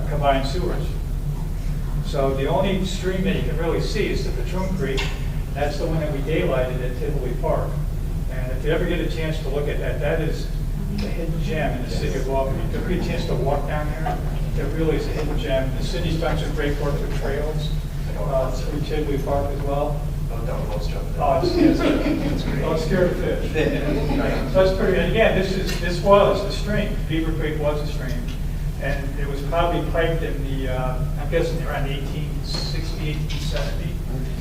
combined sewers. So the only stream that you can really see is the Patroon Creek. That's the one that we daylighted at Tivoli Park. And if you ever get a chance to look at that, that is a hidden gem in the city of Albany. If you ever get a chance to walk down there, it really is a hidden gem. The city's done some great work with trails through Tivoli Park as well. Oh, it's great. Oh, it's scared of fish. So that's pretty, and again, this was a stream. Beaver Creek was a stream. And it was probably piped in the, I'm guessing around 1860, 1870,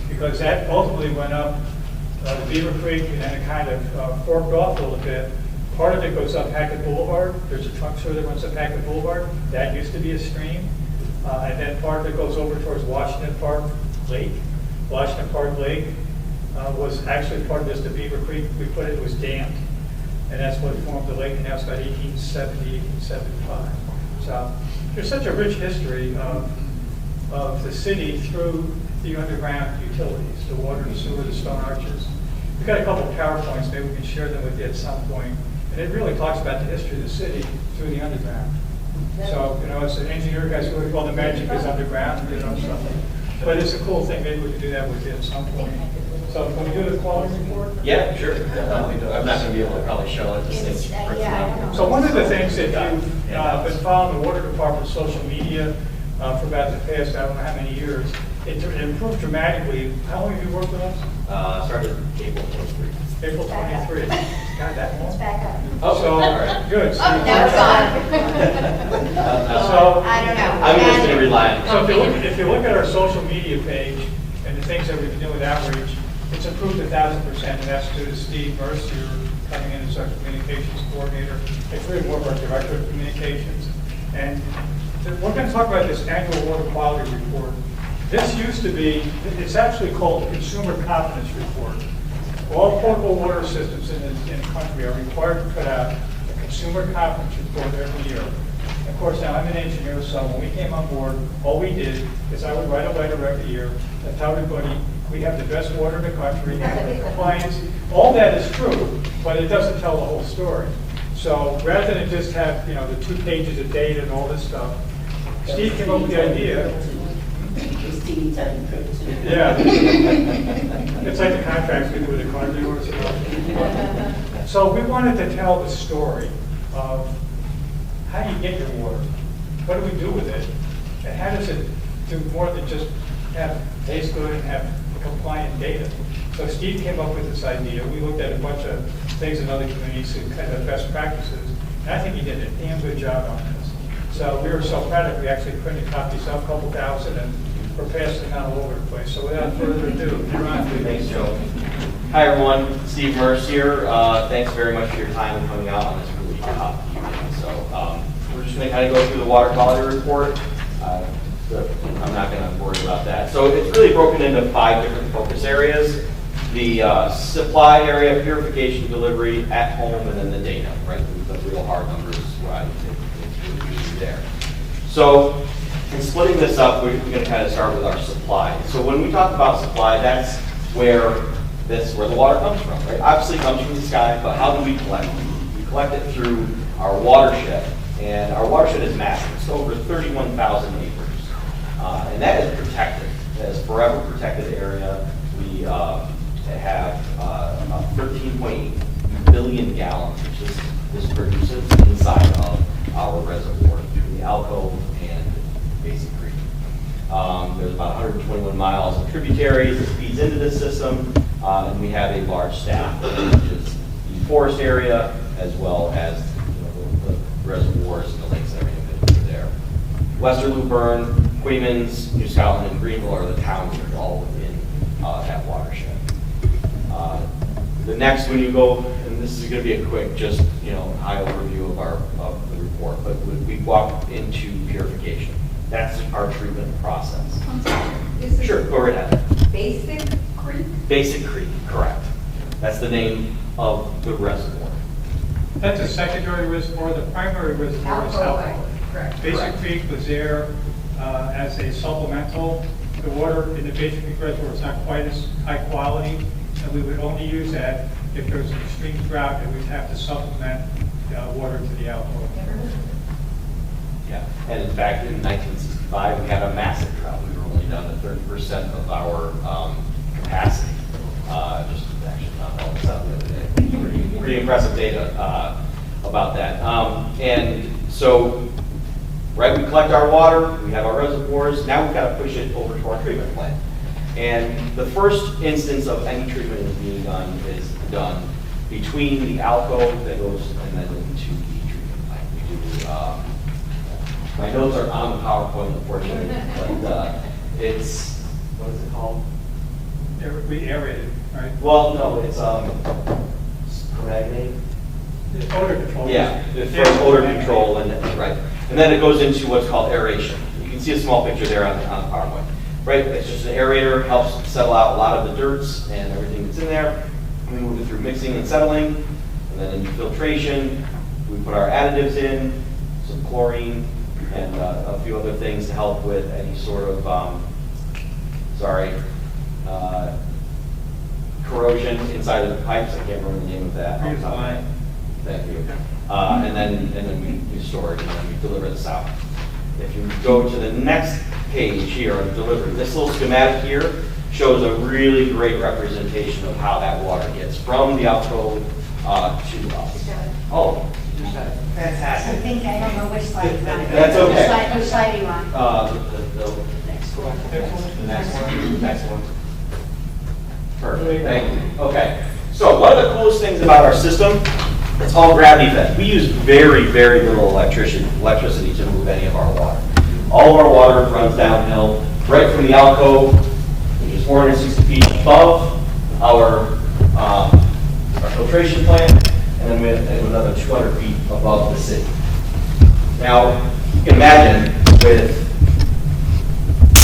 because that ultimately went up the Beaver Creek and then it kind of forked off a little bit. Part of it goes up Hackett Boulevard. There's a trunk sewer that runs up Hackett Boulevard. That used to be a stream. And then part of it goes over towards Washington Park Lake. Washington Park Lake was actually part of this, the Beaver Creek. We put it was dammed. And that's what formed the lake, and now it's about 1870, 1875. So there's such a rich history of the city through the underground utilities, the water, the sewer, the stone arches. We've got a couple of PowerPoints, maybe we can share them with you at some point. And it really talks about the history of the city through the underground. So, you know, as an engineer, guys, we call the magic is underground, you know, something. But it's a cool thing, maybe we can do that with you at some point. So can we do the quality report? Yeah, sure. I'm not going to be able to probably show it. This thing's freaking out. So one of the things that you've been following the water department's social media for about the past, I don't know how many years, it improved dramatically. How long have you worked with us? Started April 23. April 23. God, that long? It's back up. Oh, So, all right. good. So, Oh, now it's gone. So, I don't know. I'm just going to rely on so if you look at our social media page and the things that we've been doing with outreach, it's improved 1,000%, and that's due to Steve Mercier coming in as our communications coordinator. It's really more of our director of communications. And we're going to talk about this annual water quality report. This used to be, it's actually called the Consumer Confidence Report. All potable water systems in the country are required to put out a Consumer Confidence Report every year. Of course, now I'm an engineer, so when we came on board, all we did is I would write a letter every year to tell everybody we have the best water in the country, we have the compliance. All that is true, but it doesn't tell the whole story. So rather than just have, you know, the 2 pages of data and all this stuff, Steve came up with the idea. Yeah. It's like the contracts we do with the car dealers. So we wanted to tell the story of how do you get your water? What do we do with it? And how does it do more than just have taste good and have compliant data? So Steve came up with this idea. We looked at a bunch of things in other communities and kind of best practices. And I think he did a damn good job on this. So we were so proud that we actually printed copies up, a couple thousand, and we're passing them out all over the place. So without further ado, you're on. Thanks, Joe. Hi, everyone. Steve Merce here. Thanks very much for your time and coming out on this really hot evening. So we're just going to kind of go through the water quality report. I'm not going to worry about that. So it's really broken into 5 different focus areas. The supply area, purification, delivery, at home, and then the data, right? The real hard numbers, right? It's really easy there. So in splitting this up, we're going to kind of start with our supply. So when we talk about supply, that's where the water comes from, right? Obviously it comes from the sky, but how do we collect it? We collect it through our watershed, and our watershed is massive. It's over 31,000 acres, and that is protected. That is forever protected area. We have 13.8 billion gallons, which this produces inside of our reservoir through the alcove and Basic Creek. There's about 121 miles of tributaries that feeds into this system, and we have a large staff that manages the forest area as well as the reservoirs and the lakes and everything that are there. Western Luperne, Queemans, New Scotland, and Greenville are the towns that are all within that watershed. The next, when you go, and this is going to be a quick, just high overview of the report, but we walk into purification. That's our treatment process. Sure, go right ahead. Basic Creek? Basic Creek, correct. That's the name of the reservoir. That's a secondary reservoir. The primary reservoir is alcohol. Correct. Basic Creek was there as a supplemental. The water in the Basic Creek reservoir is not quite as high quality, and we would only use that if there was an extreme drought and we'd have to supplement water to the alcohol. Yeah, and in fact, in 1965, we had a massive drought. We were only down to 30% of our capacity. Just actually found all this out the other day. Pretty impressive data about that. And so, right, we collect our water, we have our reservoirs, now we've got to push it over to our treatment plant. And the first instance of any treatment is being done is done between the alcove that goes and then into the treatment plant. We do, my notes are on the PowerPoint, unfortunately, but it's, what is it called? We aerated, right? Well, no, it's permanganate. Odor control. Yeah, the first odor control, and right, and then it goes into what's called aeration. You can see a small picture there on the PowerPoint. Right, it's just an aerator, helps settle out a lot of the dirts and everything that's in there. We move it through mixing and settling, and then into filtration. We put our additives in, some chlorine, and a few other things to help with any sort of, corrosion inside of the pipes. I can't remember the name of that. Thank you. And then we store it, and then we deliver this out. If you go to the next page here on delivery, this little schematic here shows a really great representation of how that water gets from the alcove to us. Oh, you just got it. Fantastic. I think I don't know which slide you're on. That's okay. Which slide are you on? The next one. The next one. The next one. Perfect. Thank you. Okay. So one of the coolest things about our system, it's all gravity fed. We use very, very little electricity to move any of our water. All of our water runs downhill right from the alcove, which is 460 feet above our filtration plant, and then we have another 200 feet above the city. Now, you can imagine with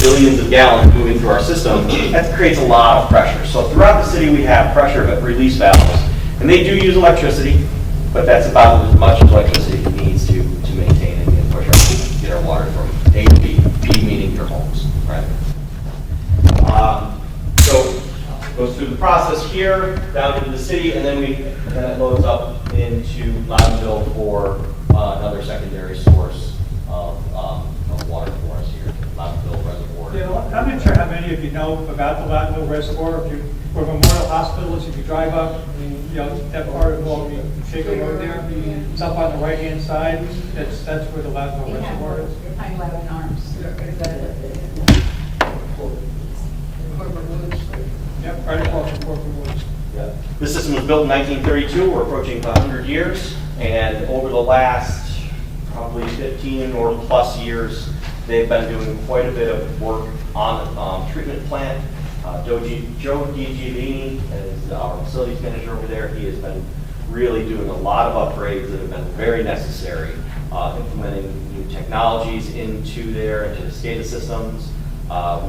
billions of gallons moving through our system, that creates a lot of pressure. So throughout the city, we have pressure release valves, and they do use electricity, but that's about as much electricity it needs to maintain and push get our water from A to B, B meaning your homes, right? So it goes through the process here, down into the city, and then it loads up into Loudonville for another secondary source of water for us here, Loudonville Reservoir. Yeah, I'm not sure how many of you know about the Loudonville Reservoir. If you, for Memorial Hospitals, if you drive up, that part of the Shaker Road there, it's up on the right-hand side. That's where the Loudonville Reservoir is. I'm 11 Arms. Yeah, Yep, article report from Liz. Yeah. This system was built in 1932. We're approaching 100 years, and over the last probably 15 or plus years, they've been doing quite a bit of work on treatment plant. Joe DiGiovini is our facilities manager over there. He has been really doing a lot of upgrades that have been very necessary, implementing new technologies into the SCADA systems.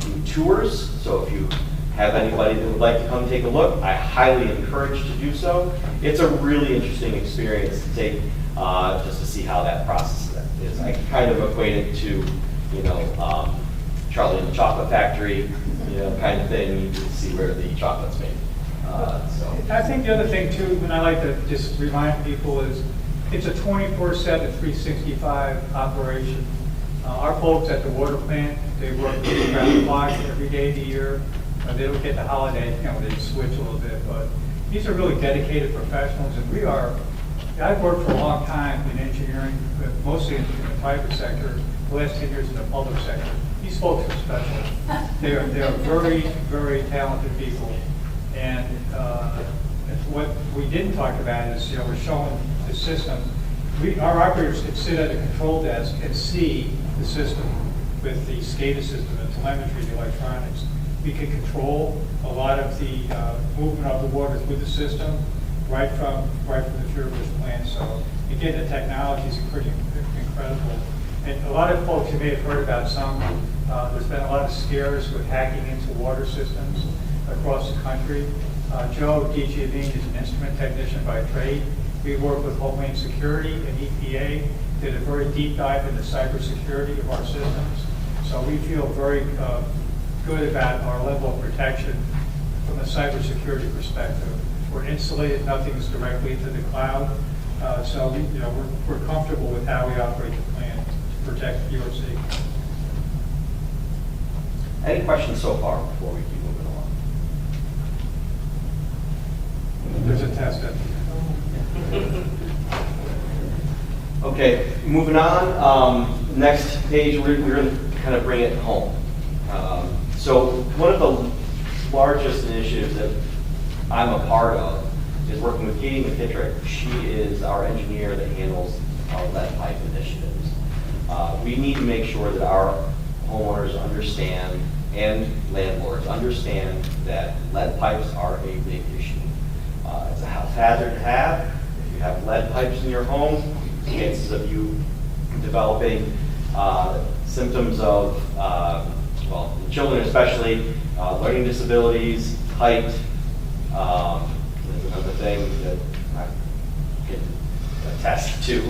We do tours, so if you have anybody that would like to come take a look, I highly encourage to do so. It's a really interesting experience to take just to see how that process is. I kind of equate it to, Charlie and the Chocolate Factory, kind of thing. You can see where the chocolate's made. I think the other thing too, and I like to just remind people, is it's a 24/7, 365 operation. Our folks at the water plant, they work around the clock every day of the year. They don't get the holiday, they switch a little bit, but these are really dedicated professionals, and we are. I've worked for a long time in engineering, but mostly in the private sector, the last 10 years in the public sector. These folks are special. They are very, very talented people. And what we didn't talk about is, we're showing the system. Our operators can sit at a control desk and see the system with the SCADA system, the telemetry, the electronics. We can control a lot of the movement of the water through the system right from the Pure-Fish plant. So again, the technology is pretty incredible. And a lot of folks, you may have heard about some, there's been a lot of scares with hacking into water systems across the country. Joe DiGiovini is an instrument technician by trade. We work with Homeland Security and EPA, did a very deep dive into cybersecurity of our systems. So we feel very good about our level of protection from a cybersecurity perspective. We're insulated, nothing's directly into the cloud. So we're comfortable with how we operate the plant to protect your safety. Any questions so far before we keep moving along? There's a test at the end. Okay, moving on. Next page, we're going to kind of bring it home. So one of the largest initiatives that I'm a part of is working with Katie McKittrick. She is our engineer that handles our lead pipe initiatives. We need to make sure that our homeowners understand and landlords understand that lead pipes are a big issue. It's a health hazard to have. If you have lead pipes in your home, chances of you developing symptoms of, children especially, learning disabilities, height. There's another thing that I can attest to.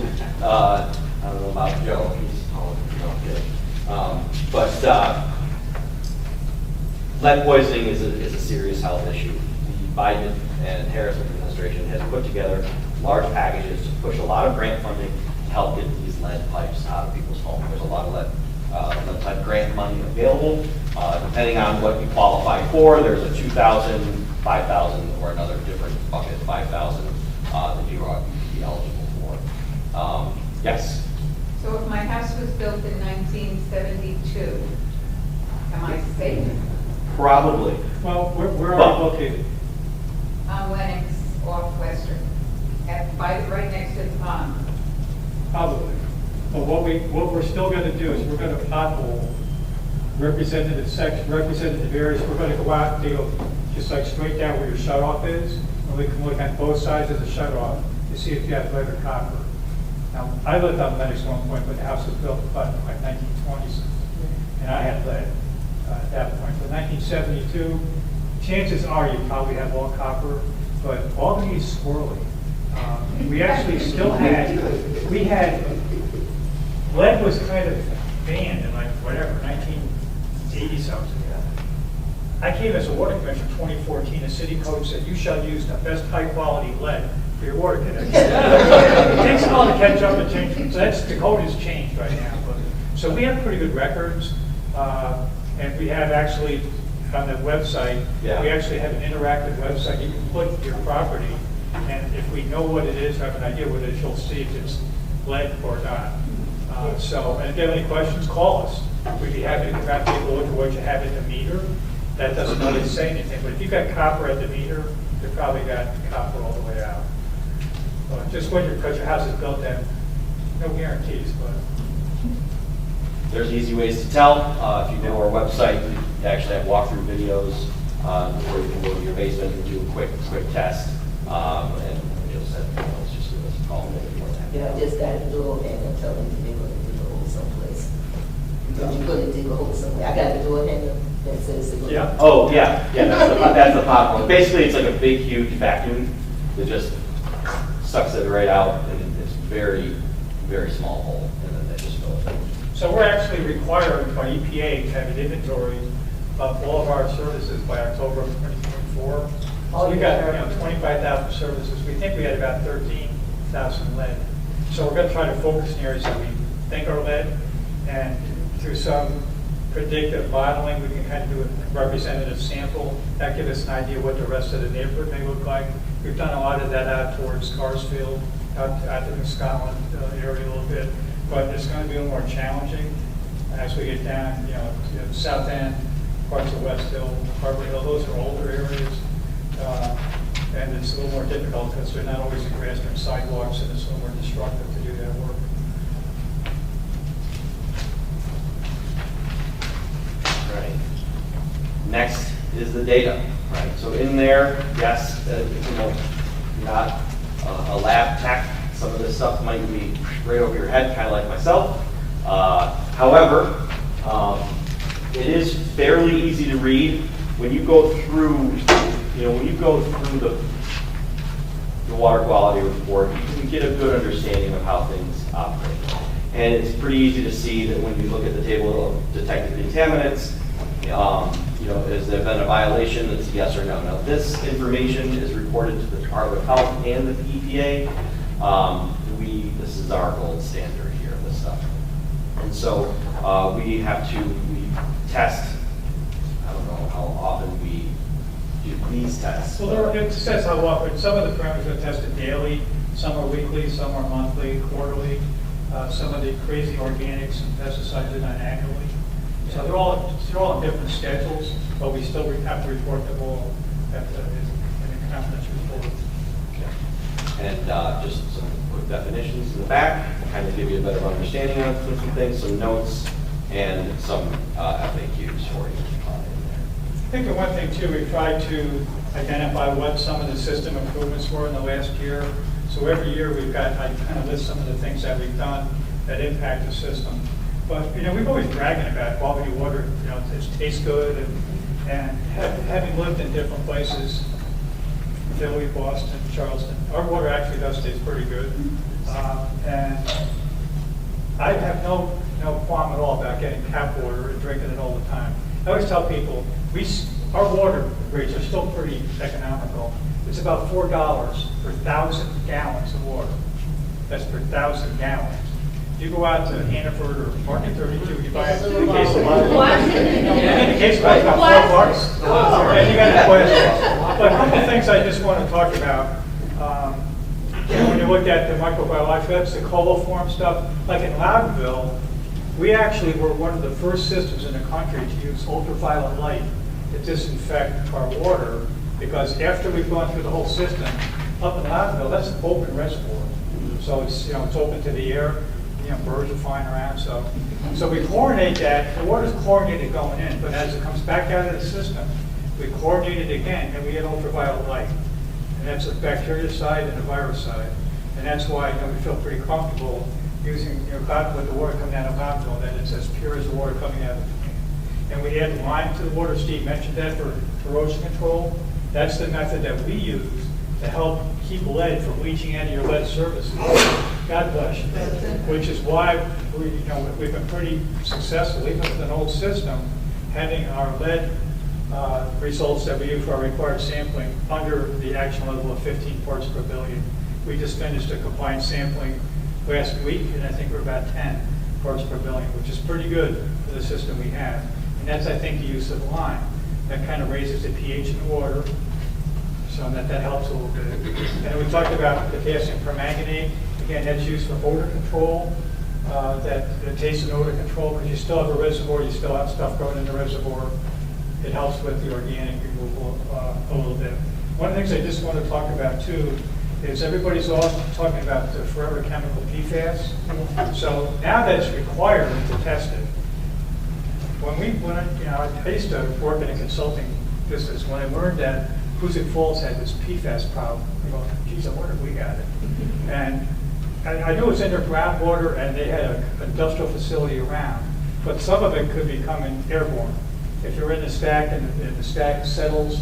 I don't know about Joe, he's taller than Joe. But lead poisoning is a serious health issue. The Biden and Harris administration has put together large packages to push a lot of grant funding to help get these lead pipes out of people's homes. There's a lot of lead pipe grant money available. Depending on what you qualify for, there's a $2,000, $5,000, or another different bucket, $5,000 that you are be eligible for. Yes? So if my house was built in 1972, am I safe? Probably. Well, where are you located? On Lennox, off Western, right next to the pond. Probably. But what we're still going to do is we're going to pothole representative areas. We're going to go out and deal just like straight down where your shutoff is, and we can look at both sides of the shutoff to see if you have lead or copper. Now, I lived on Lennox at one point, but the house was built about like 1920s, and I had lead at that point. But 1972, chances are you probably have all copper, but Albany is squirrely. We actually still had, lead was kind of banned in like whatever, 1980 something. I came as a water commissioner in 2014, the city code said you shall use the best high quality lead for your water connection. It takes a while to catch up and change, so the code has changed right now. So we have pretty good records, and we have actually, on the website, we actually have an interactive website. You can put your property, and if we know what it is, have an idea what it is, you'll see if it's lead or not. And if you have any questions, call us. We'd be happy to come out and take a look at what you have in the meter. that doesn't always say anything, but if you've got copper at the meter, you've probably got copper all the way out. Just when because your house is built in, no guarantees, but. There's easy ways to tell. If you go to our website, we actually have walkthrough videos where you can go to your basement and do a quick test. And you'll set, it's just give us a call. Yeah, I just got a door hanger telling me they're going to dig a hole someplace. Because you're going to dig a hole somewhere. I got a door hanger that says they're going to. Oh, yeah, that's the pop one. Basically, it's like a big, huge vacuum that just sucks it right out, and it's very, very small hole, and then they just fill it. So we're actually required by EPA to have an inventory of all of our services by October of 2024. So we got 25,000 services. We think we had about 13,000 lead. So we're going to try to focus in areas that we think are lead, and through some predictive modeling, we can kind of do a representative sample. That gives us an idea of what the rest of the neighborhood may look like. We've done a lot of that out towards Carsfield, out to the Scotland area a little bit, but it's going to be a little more challenging as we get down, to the South End, parts of West Hill, Harbor Hill. Those are older areas, and it's a little more difficult because they're not always in grass and sidewalks, and it's a little more destructive to do that work. Right. Next is the data, right? So in there, yes, not a lab tech. Some of this stuff might be right over your head, kind of like myself. However, it is fairly easy to read when you go through. When you go through the water quality report, you can get a good understanding of how things operate. And it's pretty easy to see that when you look at the table of detected contaminants, has there been a violation? It's yes or no. Now, this information is reported to the Department of Health and the EPA. This is our gold standard here, this stuff. And so we test, I don't know how often we do these tests. Well, it says how often. Some of the parameters are tested daily, some are weekly, some are monthly, quarterly. Some of the crazy organics and pesticides are done annually. So they're all on different schedules, but we still have to report them all in the confidence report. And just some quick definitions in the back, kind of give you a better understanding of some things, some notes, and some FAQs for you in there. I think the one thing too, we tried to identify what some of the system improvements were in the last year. So every year I kind of list some of the things that we've done that impact the system. But we've always bragging about quality water. It tastes good, and having lived in different places, Philly, Boston, Charleston, our water actually does taste pretty good. And I have no qualm at all about getting tap water and drinking it all the time. I always tell people, our water rates are still pretty economical. It's about $4 per 1,000 gallons of water. That's per 1,000 gallons. You go out to Hannaford or Market 32, you buy a case of water. In the case of about $4. And you got the question. But a couple of things I just want to talk about. When you look at the microbiological, that's the coliform stuff. Like in Loudonville, we actually were one of the first systems in the country to use ultraviolet light to disinfect our water, because after we've gone through the whole system, up in Loudonville, that's an open reservoir. So it's open to the air. Birds are flying around, so we chlorinate that. The water's chlorinated going in, but as it comes back out of the system, we chlorinate it again, and we get ultraviolet light. And that's a bacteria side and a virus side. And that's why we feel pretty comfortable using with the water coming out of Loudonville, that it's as pure as the water coming out of the tank. And we add lime to the water. Steve mentioned that for corrosion control. That's the method that we use to help keep lead from leaching out of your lead services. God bless you. Which is why we've been pretty successful, even with an old system, having our lead results that we use for our required sampling under the action level of 15 parts per billion. We just finished a combined sampling last week, and I think we're about 10 parts per billion, which is pretty good for the system we have. And that's, I think, the use of lime. That kind of raises the pH in the water, so that helps a little bit. And we talked about potassium permanganate. Again, that's used for odor control, that taste and odor control, because you still have a reservoir, you still have stuff growing in the reservoir. it helps with the organic removal a little bit. One of the things I just want to talk about too is everybody's all talking about the forever chemical PFAS. So now that it's required to test it, I used to work in a consulting business. When I learned that Hoosick Falls had this PFAS problem, I go, geez, I wonder if we got it. And I knew it was in their groundwater and they had an industrial facility around, but some of it could be coming airborne. If you're in the stack and the stack settles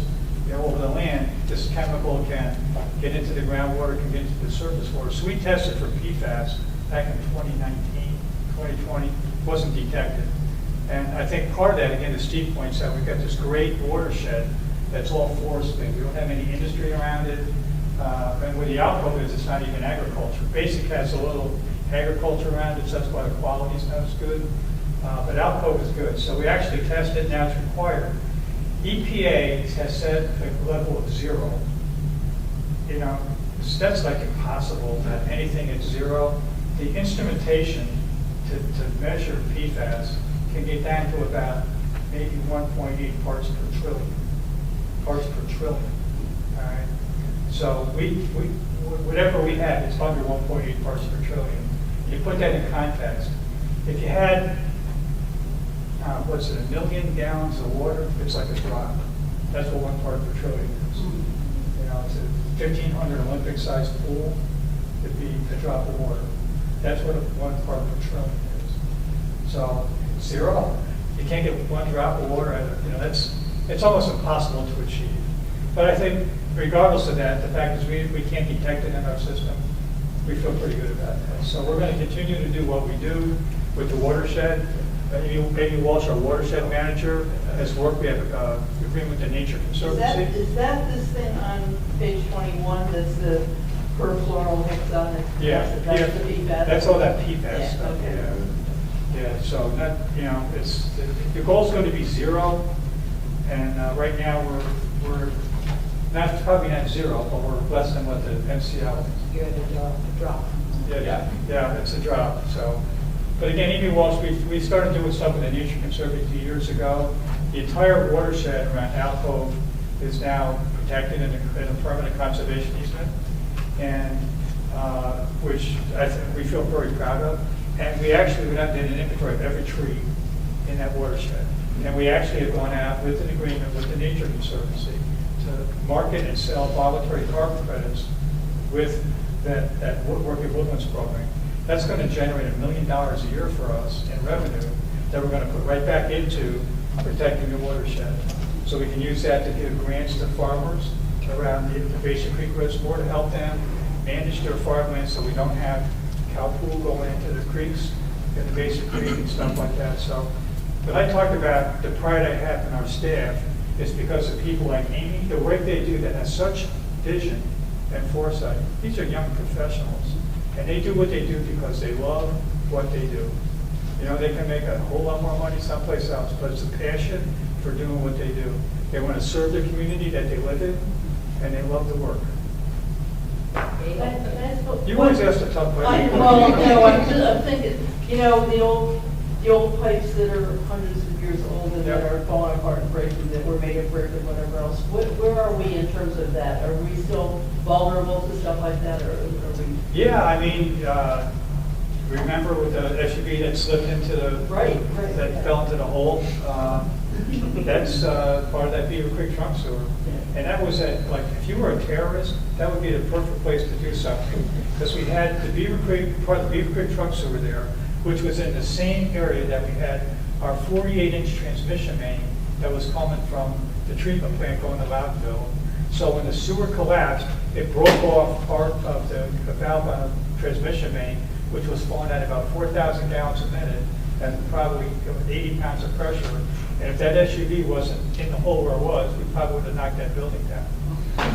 over the land, this chemical can get into the groundwater, can get into the surface water. So we tested for PFAS back in 2019, 2020, wasn't detected. And I think part of that, again, as Steve points out, we've got this great watershed that's all forested. We don't have any industry around it. And where the alcove is, it's not even agriculture. Basic has a little agriculture around it, so that's why the quality's not as good. But alcove is good. So we actually tested, now it's required. EPA has set a level of 0. That's like impossible to have anything at 0. The instrumentation to measure PFAS can get down to about maybe 1.8 parts per trillion. Parts per trillion. All right. So whatever we have, it's under 1.8 parts per trillion. You put that in context. If you had, 1 million gallons of water, it's like a drop. That's what 1 part per trillion is. It's a 1,500 Olympic-sized pool. It'd be a drop of water. That's what 1 part per trillion is. So 0. You can't get 1 drop of water. It's almost impossible to achieve. But I think, regardless of that, the fact is we can't detect it in our system. We feel pretty good about that. So we're going to continue to do what we do with the watershed. Amy Walsh, our watershed manager, has worked. We have an agreement with the Nature Conservancy. Is that this thing on page 21, that's the perfluorohexane? Yeah. That's the PFAS? That's all that PFAS Yeah, stuff. okay. Yeah, so that, it's, the goal's going to be 0. And right now we're not, probably not 0, but we're less than what the MCL is. You're at a drop. Yeah, it's a drop. So, but again, Amy Walsh, we started doing stuff with the Nature Conservancy years ago. The entire watershed around Alcove is now protected in a permanent conservation easement, and which I think we feel very proud of. And we actually went out and did an inventory of every tree in that watershed. And we actually have gone out with an agreement with the Nature Conservancy to market and sell voluntary carbon credits with that Working Woodlands program. That's going to generate $1 million a year for us in revenue that we're going to put right back into protecting the watershed. So we can use that to give grants to farmers around the Basin Creek Reservoir to help them manage their farmland so we don't have cow pool going into the creeks in the Basin Creek and stuff like that. So when I talked about the pride I have in our staff, it's because of people like Amy, the work they do that has such vision and foresight. These are young professionals, and they do what they do because they love what they do. They can make a whole lot more money someplace else, but it's a passion for doing what they do. They want to serve the community that they live in, and they love the work. You always ask the tough questions. I'm thinking, the old pipes that are hundreds of years old and that are falling apart and breaking, that were made of brick and whatever else. Where are we in terms of that? Are we still vulnerable to stuff like that, or are we? Yeah, remember with the SUV that slipped into that fell into the hole? That's part of that Beaver Creek trunk sewer. And that was if you were a terrorist, that would be the perfect place to do something. Because we had part of the Beaver Creek trunk sewer there, which was in the same area that we had our 48-inch transmission main that was coming from the treatment plant going to Loudonville. So when the sewer collapsed, it broke off part of the valve on the transmission main, which was flowing at about 4,000 gallons a minute and probably 80 pounds of pressure. And if that SUV wasn't in the hole where it was, we probably would have knocked that building down.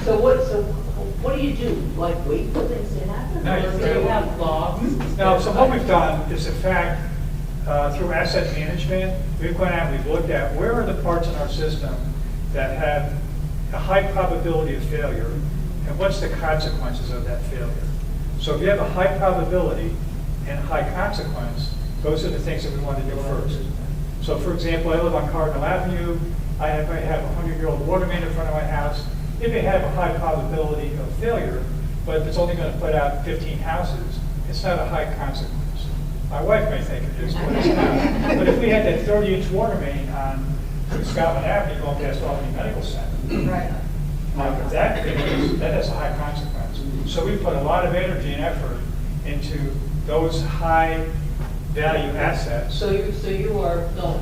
So what do you do? Wait for things to happen? No, do you have logs? No, so what we've done is, in fact, through asset management, we've gone out and we've looked at where are the parts in our system that have a high probability of failure, and what's the consequences of that failure. So if you have a high probability and a high consequence, those are the things that we want to do first. So for example, I live on Cardinal Avenue. I may have a 100-year-old water main in front of my house. It may have a high probability of failure, but if it's only going to put out 15 houses, it's not a high consequence. My wife may think it is, but it's not. But if we had that 30-inch water main on Scotland Avenue going past Albany Medical Center, Right. if that fails, that has a high consequence. So we put a lot of energy and effort into those high value assets. So you are, no.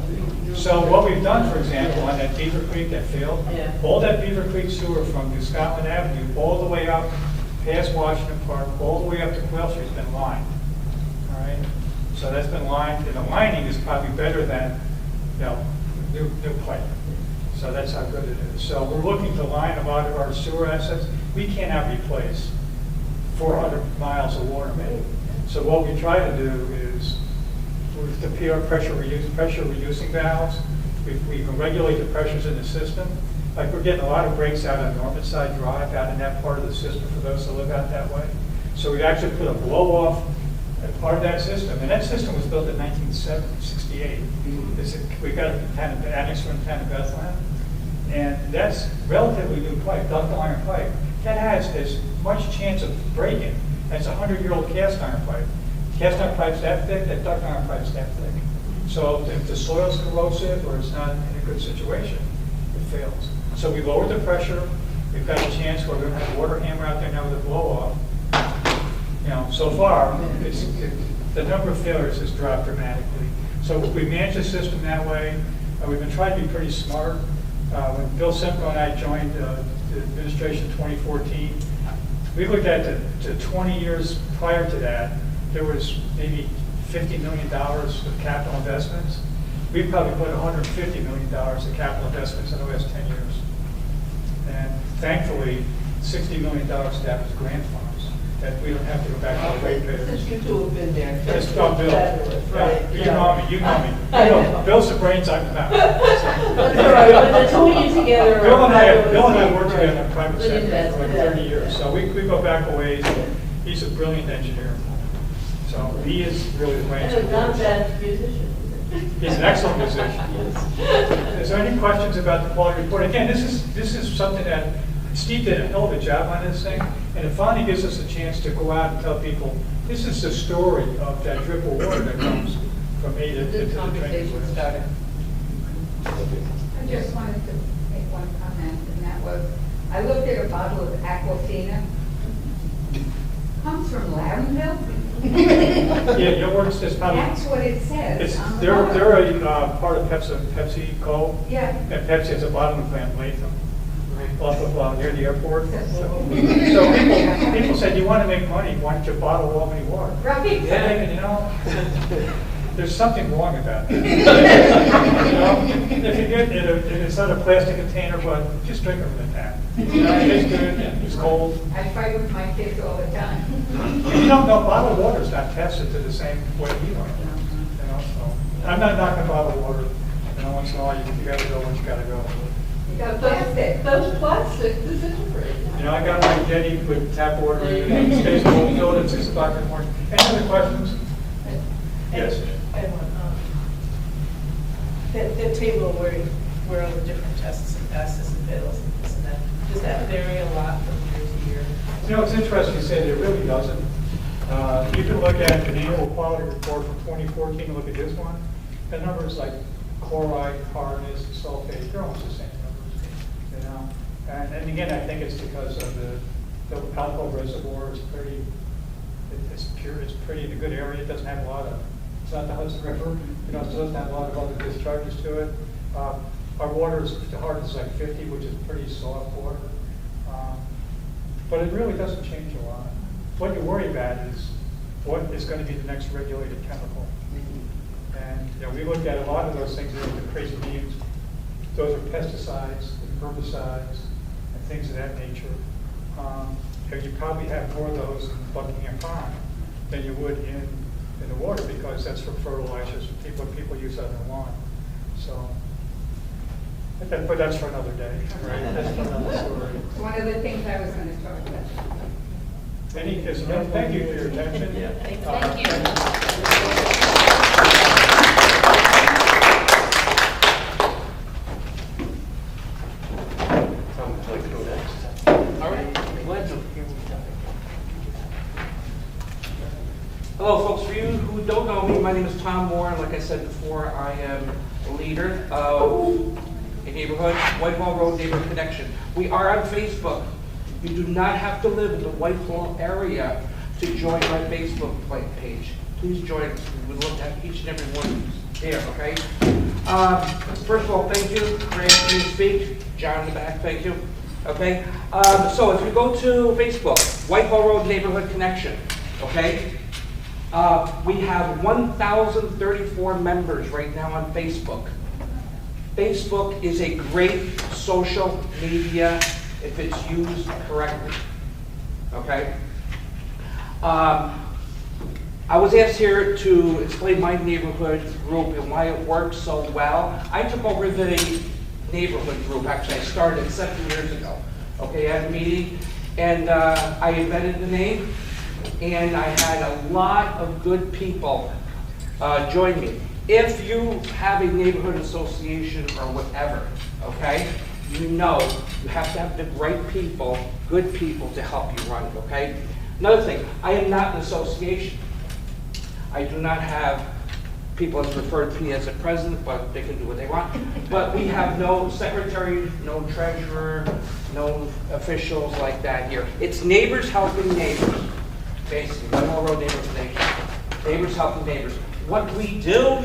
So what we've done, for example, on that Beaver Creek that failed, Yeah. all that Beaver Creek sewer from the Scotland Avenue all the way up past Washington Park, all the way up to Quail Street has been lined. All right? So that's been lined, and the lining is probably better than, new pipe. So that's how good it is. So we're looking to line a lot of our sewer assets. We cannot replace 400 miles of water main. So what we try to do is, with the PR pressure reducing valves, we can regulate the pressures in the system. Like we're getting a lot of breaks out on Normanside Drive, out in that part of the system for those that live out that way. So we actually put a blow-off as part of that system. And that system was built in 1968. We got it kind of annexed from the town of Bethlehem. And that's relatively new pipe, ductile iron pipe. That has as much chance of breaking as a 100-year-old cast iron pipe. Cast iron pipe's that thick, that ductile iron pipe's that thick. So if the soil's corrosive or it's not in a good situation, it fails. So we lowered the pressure. We've got a chance where we're going to have a water hammer out there now with a blow-off. So far, the number of failures has dropped dramatically. So we manage the system that way. We've been trying to be pretty smart. When Bill Simcoe and I joined the administration in 2014, we looked at the 20 years prior to that, there was maybe $50 million of capital investments. We've probably put $150 million of capital investments in the last 10 years. And thankfully, $60 million of that was grant funds, that we don't have to go back to the ratepayers. Since you two have been there. Yes, Bill. Fabulous, right, You yeah. know me. Bill's the brains I'm the mouth. That's all right, but the two of you together. are Bill and I fabulous. worked together in the private Good sector for like investment. 30 years, so we go back a ways. He's a brilliant engineer. So he is really the brains. And not a bad musician. He's an excellent musician. Is there any questions about the quality report? Again, this is something that Steve did a hell of a job on this thing, and it finally gives us a chance to go out and tell people, this is the story of that drip of water that comes from A to This the conversation drain. started. I just wanted to make one comment, and that was, I looked at a bottle of Aquafina. Comes from Loudonville? Yeah, your works is probably. That's what it says on the They're bottle. a part of PepsiCo. Yeah. And Pepsi has a bottling plant in Latham, off of near the airport. So people said, you want to make money, why don't you bottle Albany water? Right. Yeah, and there's something wrong about that. If you get it, it's not a plastic container, but just drink it from the tap. It's good, it's cold. I fight with my kids all the time. Bottled water is not tested to the same way we are. So I'm not knocking bottled water. Once in a while, you gotta go when you gotta go. You got plastic. Those plastic disintegrate. I got my Jetty with tap water and it stays cold filled at 6 o'clock in the morning. Any other questions? Yes. I have one. The table where all the different tests and passes and fails and this and that, does that vary a lot from year to year? It's interesting you say that it really doesn't. You can look at an annual quality report from 2014 and look at this one. The numbers like chloride, hardness, sulfate, they're almost the same numbers. And again, I think it's because of the alcohol reservoir is pretty, it's pure, it's pretty in a good area. It doesn't have a lot of, it's not the Hudson River, it doesn't have a lot of other discharges to it. Our water is, the hardness is like 50, which is pretty soft water. But it really doesn't change a lot. What you worry about is what is going to be the next regulated chemical. And we looked at a lot of those things that are the crazy names. Those are pesticides, and herbicides, and things of that nature. You probably have more of those in Buckingham Pond than you would in the water because that's for fertilizers, what people use on their lawn. So, but that's for another day, right? That's for another story. One of the things I was going to talk about. Thank you for your attention. Thank you. Hello, folks. For you who don't know me, my name is Tom Moore, and like I said before, I am a leader of a neighborhood, Whitehall Road Neighborhood Connection. We are on Facebook. You do not have to live in the Whitehall area to join our Facebook page. Please join us. We would love to have each and every one there, okay? First of all, thank you for asking me to speak. John in the back, thank you. Okay? So if you go to Facebook, Whitehall Road Neighborhood Connection, okay? We have 1,034 members right now on Facebook. Facebook is a great social media if it's used correctly, okay? I was asked here to explain my neighborhood group and why it works so well. I took over the neighborhood group, actually I started 7 years ago. Okay, I had a meeting and I invented the name and I had a lot of good people join me. If you have a neighborhood association or whatever, okay, you know you have to have the right people, good people to help you run it, okay? Another thing, I am not an association. I do not have people that's referred to me as a president, but they can do what they want. But we have no secretary, no treasurer, no officials like that here. It's neighbors helping neighbors, basically, Whitehall Road Neighborhood Connection. Neighbors helping neighbors. What we do,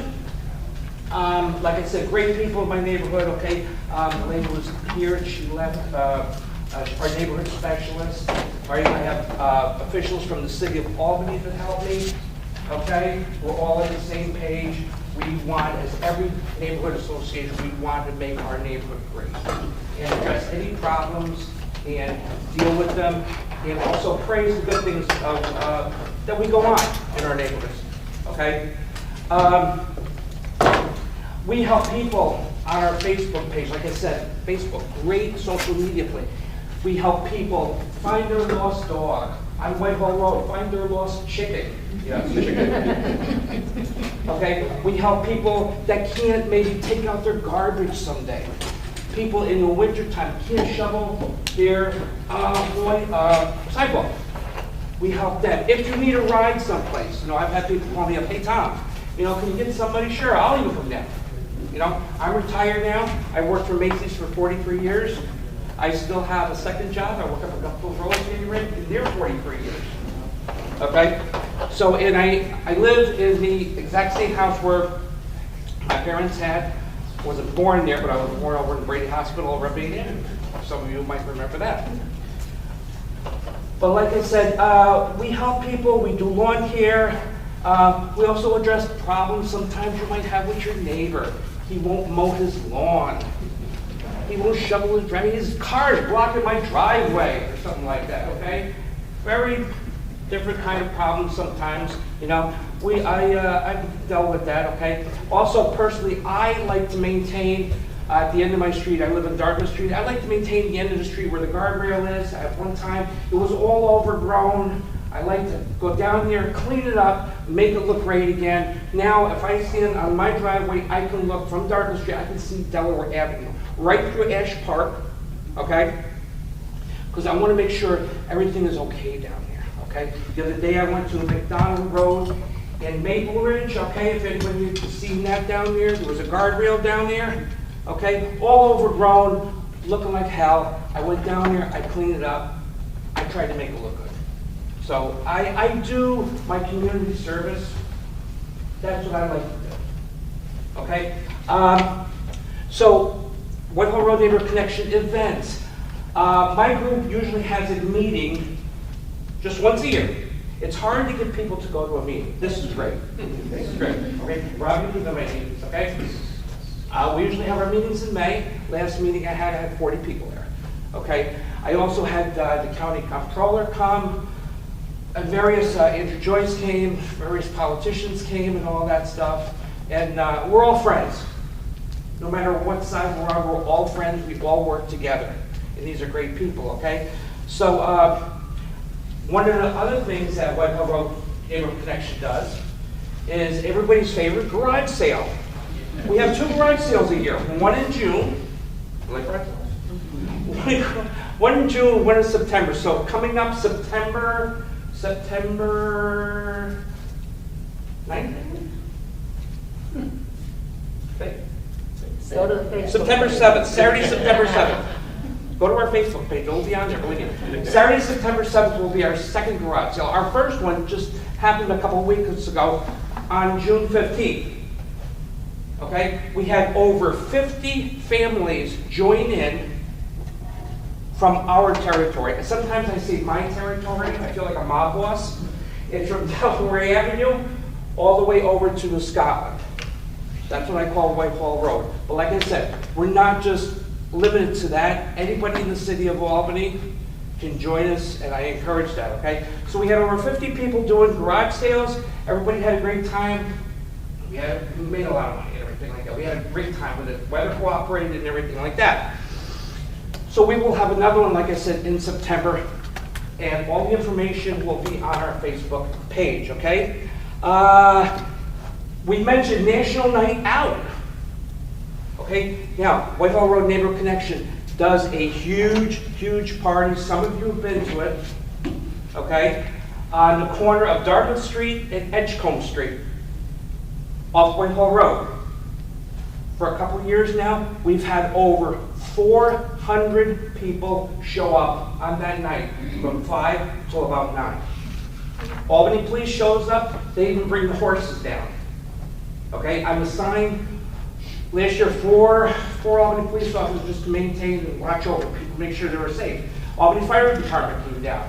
like I said, great people in my neighborhood, okay? The lady was here and she left, our neighborhood specialist. All right, I have officials from the city of Albany that help me. Okay, we're all on the same page. We want, as every neighborhood association, we want to make our neighborhood great and address any problems and deal with them, and also praise the good things that we go on in our neighborhoods. Okay, we help people on our Facebook page. Like I said, Facebook, great social media place. We help people find their lost dog on Whitehall Road, find their lost chicken. Yeah, chicken. Okay, we help people that can't maybe take out their garbage someday. People in the wintertime can't shovel their sidewalk. We help them. If you need a ride someplace, you know, I've had people call me up, hey Tom, you know, can you get somebody? Sure, I'll even come down. You know, I'm retired now. I worked for Macy's for 43 years. I still have a second job. I work up a couple of roads in there 43 years. Okay? So, and I live in the exact same house where my parents had. I wasn't born there, but I was born over in Brady Hospital over at Baden. Some of you might remember that. But like I said, we help people. We do lawn care. We also address problems sometimes you might have with your neighbor. He won't mow his lawn. He won't shovel his driveway. His car is blocking my driveway or something like that, okay? Very different kind of problems sometimes, you know. I've dealt with that, okay? Also, personally, I like to maintain at the end of my street, I live in Dartmouth Street, I like to maintain the end of the street where the guardrail is. At one time, it was all overgrown. I like to go down there, clean it up, make it look great again. Now, if I stand on my driveway, I can look from Dartmouth Street, I can see Delaware Avenue, right through Ash Park, okay? Because I want to make sure everything is okay down there, okay? The other day I went to McDonald Road in Maple Ridge, okay? If anybody has seen that down there was a guardrail down there, okay? All overgrown, looking like hell. I went down there, I cleaned it up, I tried to make it look good. So I do my community service. That's what I like to do, okay? So Whitehall Road Neighborhood Connection events. My group usually has a meeting just once a year. It's hard to get people to go to a meeting. This is great. This is great. Okay, Rob, you do my meetings, okay? We usually have our meetings in May. Last meeting I had 40 people there, okay? I also had the county comptroller come, and various, Andrew Joyce came, various politicians came and all that stuff. And we're all friends. No matter what side we're on, we're all friends, we all work together. And these are great people, okay? So one of the other things that Whitehall Road Neighborhood Connection does is everybody's favorite garage sale. We have 2 garage sales a year, one in June, one in June, one in September. So coming up September 9th? Okay. Go to the Facebook. September 7th, Saturday, September 7th. Go to our Facebook page, it'll be on there, believe me. Saturday, September 7th will be our second garage sale. Our first one just happened a couple weeks ago on June 15th. Okay? We had over 50 families join in from our territory. Sometimes I say my territory, I feel like a mob boss. It's from Delaware Avenue all the way over to the Scotland. That's what I call Whitehall Road. But like I said, we're not just limited to that. Anybody in the city of Albany can join us, and I encourage that, okay? So we had over 50 people doing garage sales. Everybody had a great time. We made a lot of money and everything like that. We had a great time with it. Weather cooperated and everything like that. So we will have another one, like I said, in September, and all the information will be on our Facebook page, okay? We mentioned National Night Out. Okay, now, Whitehall Road Neighborhood Connection does a huge, huge party. Some of you have been to it, okay? On the corner of Dartmouth Street and Edgecombe Street, off Whitehall Road. For a couple of years now, we've had over 400 people show up on that night, from 5 till about 9. Albany Police shows up, they even bring the horses down. Okay, I'm assigned last year four Albany police officers just to maintain and watch over people, make sure they were safe. Albany Fire Department came down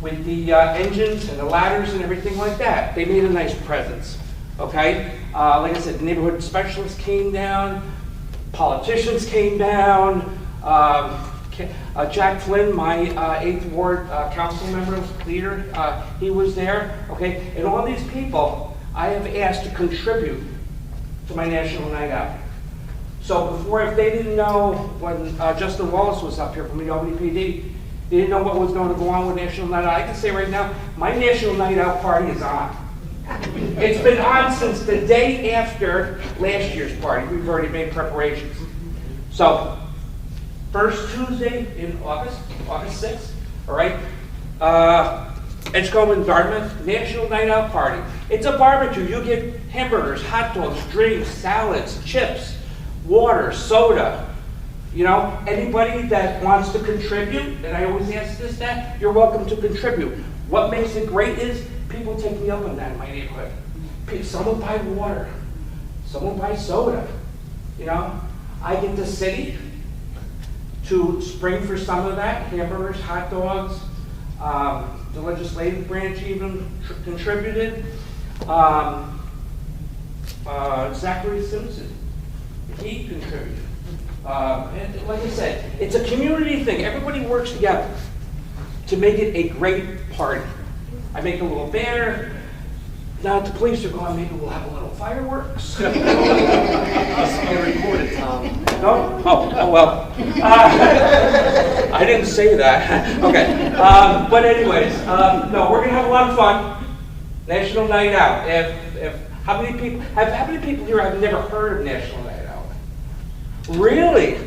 with the engines and the ladders and everything like that. They made a nice presence, okay? Like I said, the neighborhood specialists came down, politicians came down, Jack Flynn, my 8th Ward council member, leader, he was there, okay? And all these people I have asked to contribute to my National Night Out. So before, if they didn't know, when Justin Wallace was up here from the Albany PD, they didn't know what was going to go on with National Night Out. I can say right now, my National Night Out party is on. It's been on since the day after last year's party. We've already made preparations. So, first Tuesday in August 6th, all right? Edgecombe and Dartmouth, National Night Out Party. It's a barbecue. You get hamburgers, hot dogs, drinks, salads, chips, water, soda. You know, anybody that wants to contribute, and I always ask this, that, you're welcome to contribute. What makes it great is people take me up on that in my neighborhood. Someone buy water, someone buy soda. You know, I get the city to spring for some of that, hamburgers, hot dogs. The legislative branch even contributed. Zachary Simpson, he contributed. And like I said, it's a community thing. Everybody works together to make it a great party. I make a little banner. Now that the police are gone, maybe we'll have a little fireworks. It's being recorded, Tom. No? Oh well. I didn't say that. Okay. But anyways, no, we're gonna have a lot of fun. National Night Out. How many people here have never heard of National Night Out? Really?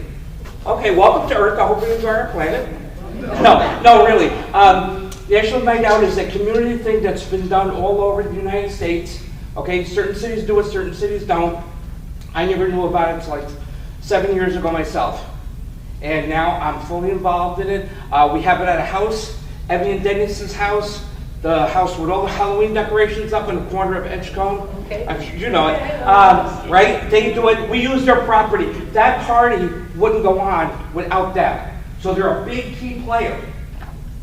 Okay, welcome to Earth. I hope you enjoy our planet. No, really. National Night Out is a community thing that's been done all over the United States. Okay, certain cities do it, certain cities don't. I never knew about it until like 7 years ago myself. And now I'm fully involved in it. We have it at a house, Evie and Dennis's house, the house with all the Halloween decorations up in the corner of Edgecombe. Okay. You know it, right? They do it, we use their property. That party wouldn't go on without them. So they're a big key player.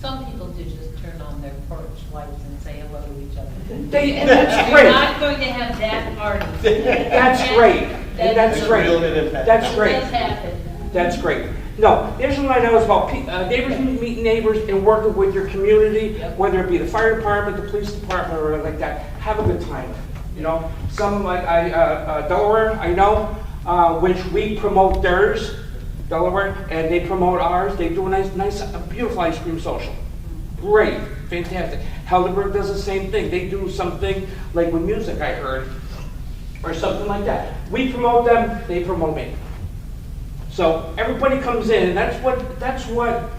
Some people do just turn on their porch lights and say hello to each other. That's great. You're not going to have that party. That's great. And that's great. That's great. It does happen. That's great. No, National Night Out is about neighbors meeting neighbors and working with your community, whether it be the fire department, the police department, or like that. Have a good time. You know, some like Delaware, I know, which we promote theirs, Delaware, and they promote ours. They do a nice, beautiful ice cream social. Great, fantastic. Helderberg does the same thing. They do something like with music, I heard, or something like that. We promote them, they promote me. So everybody comes in, and that's what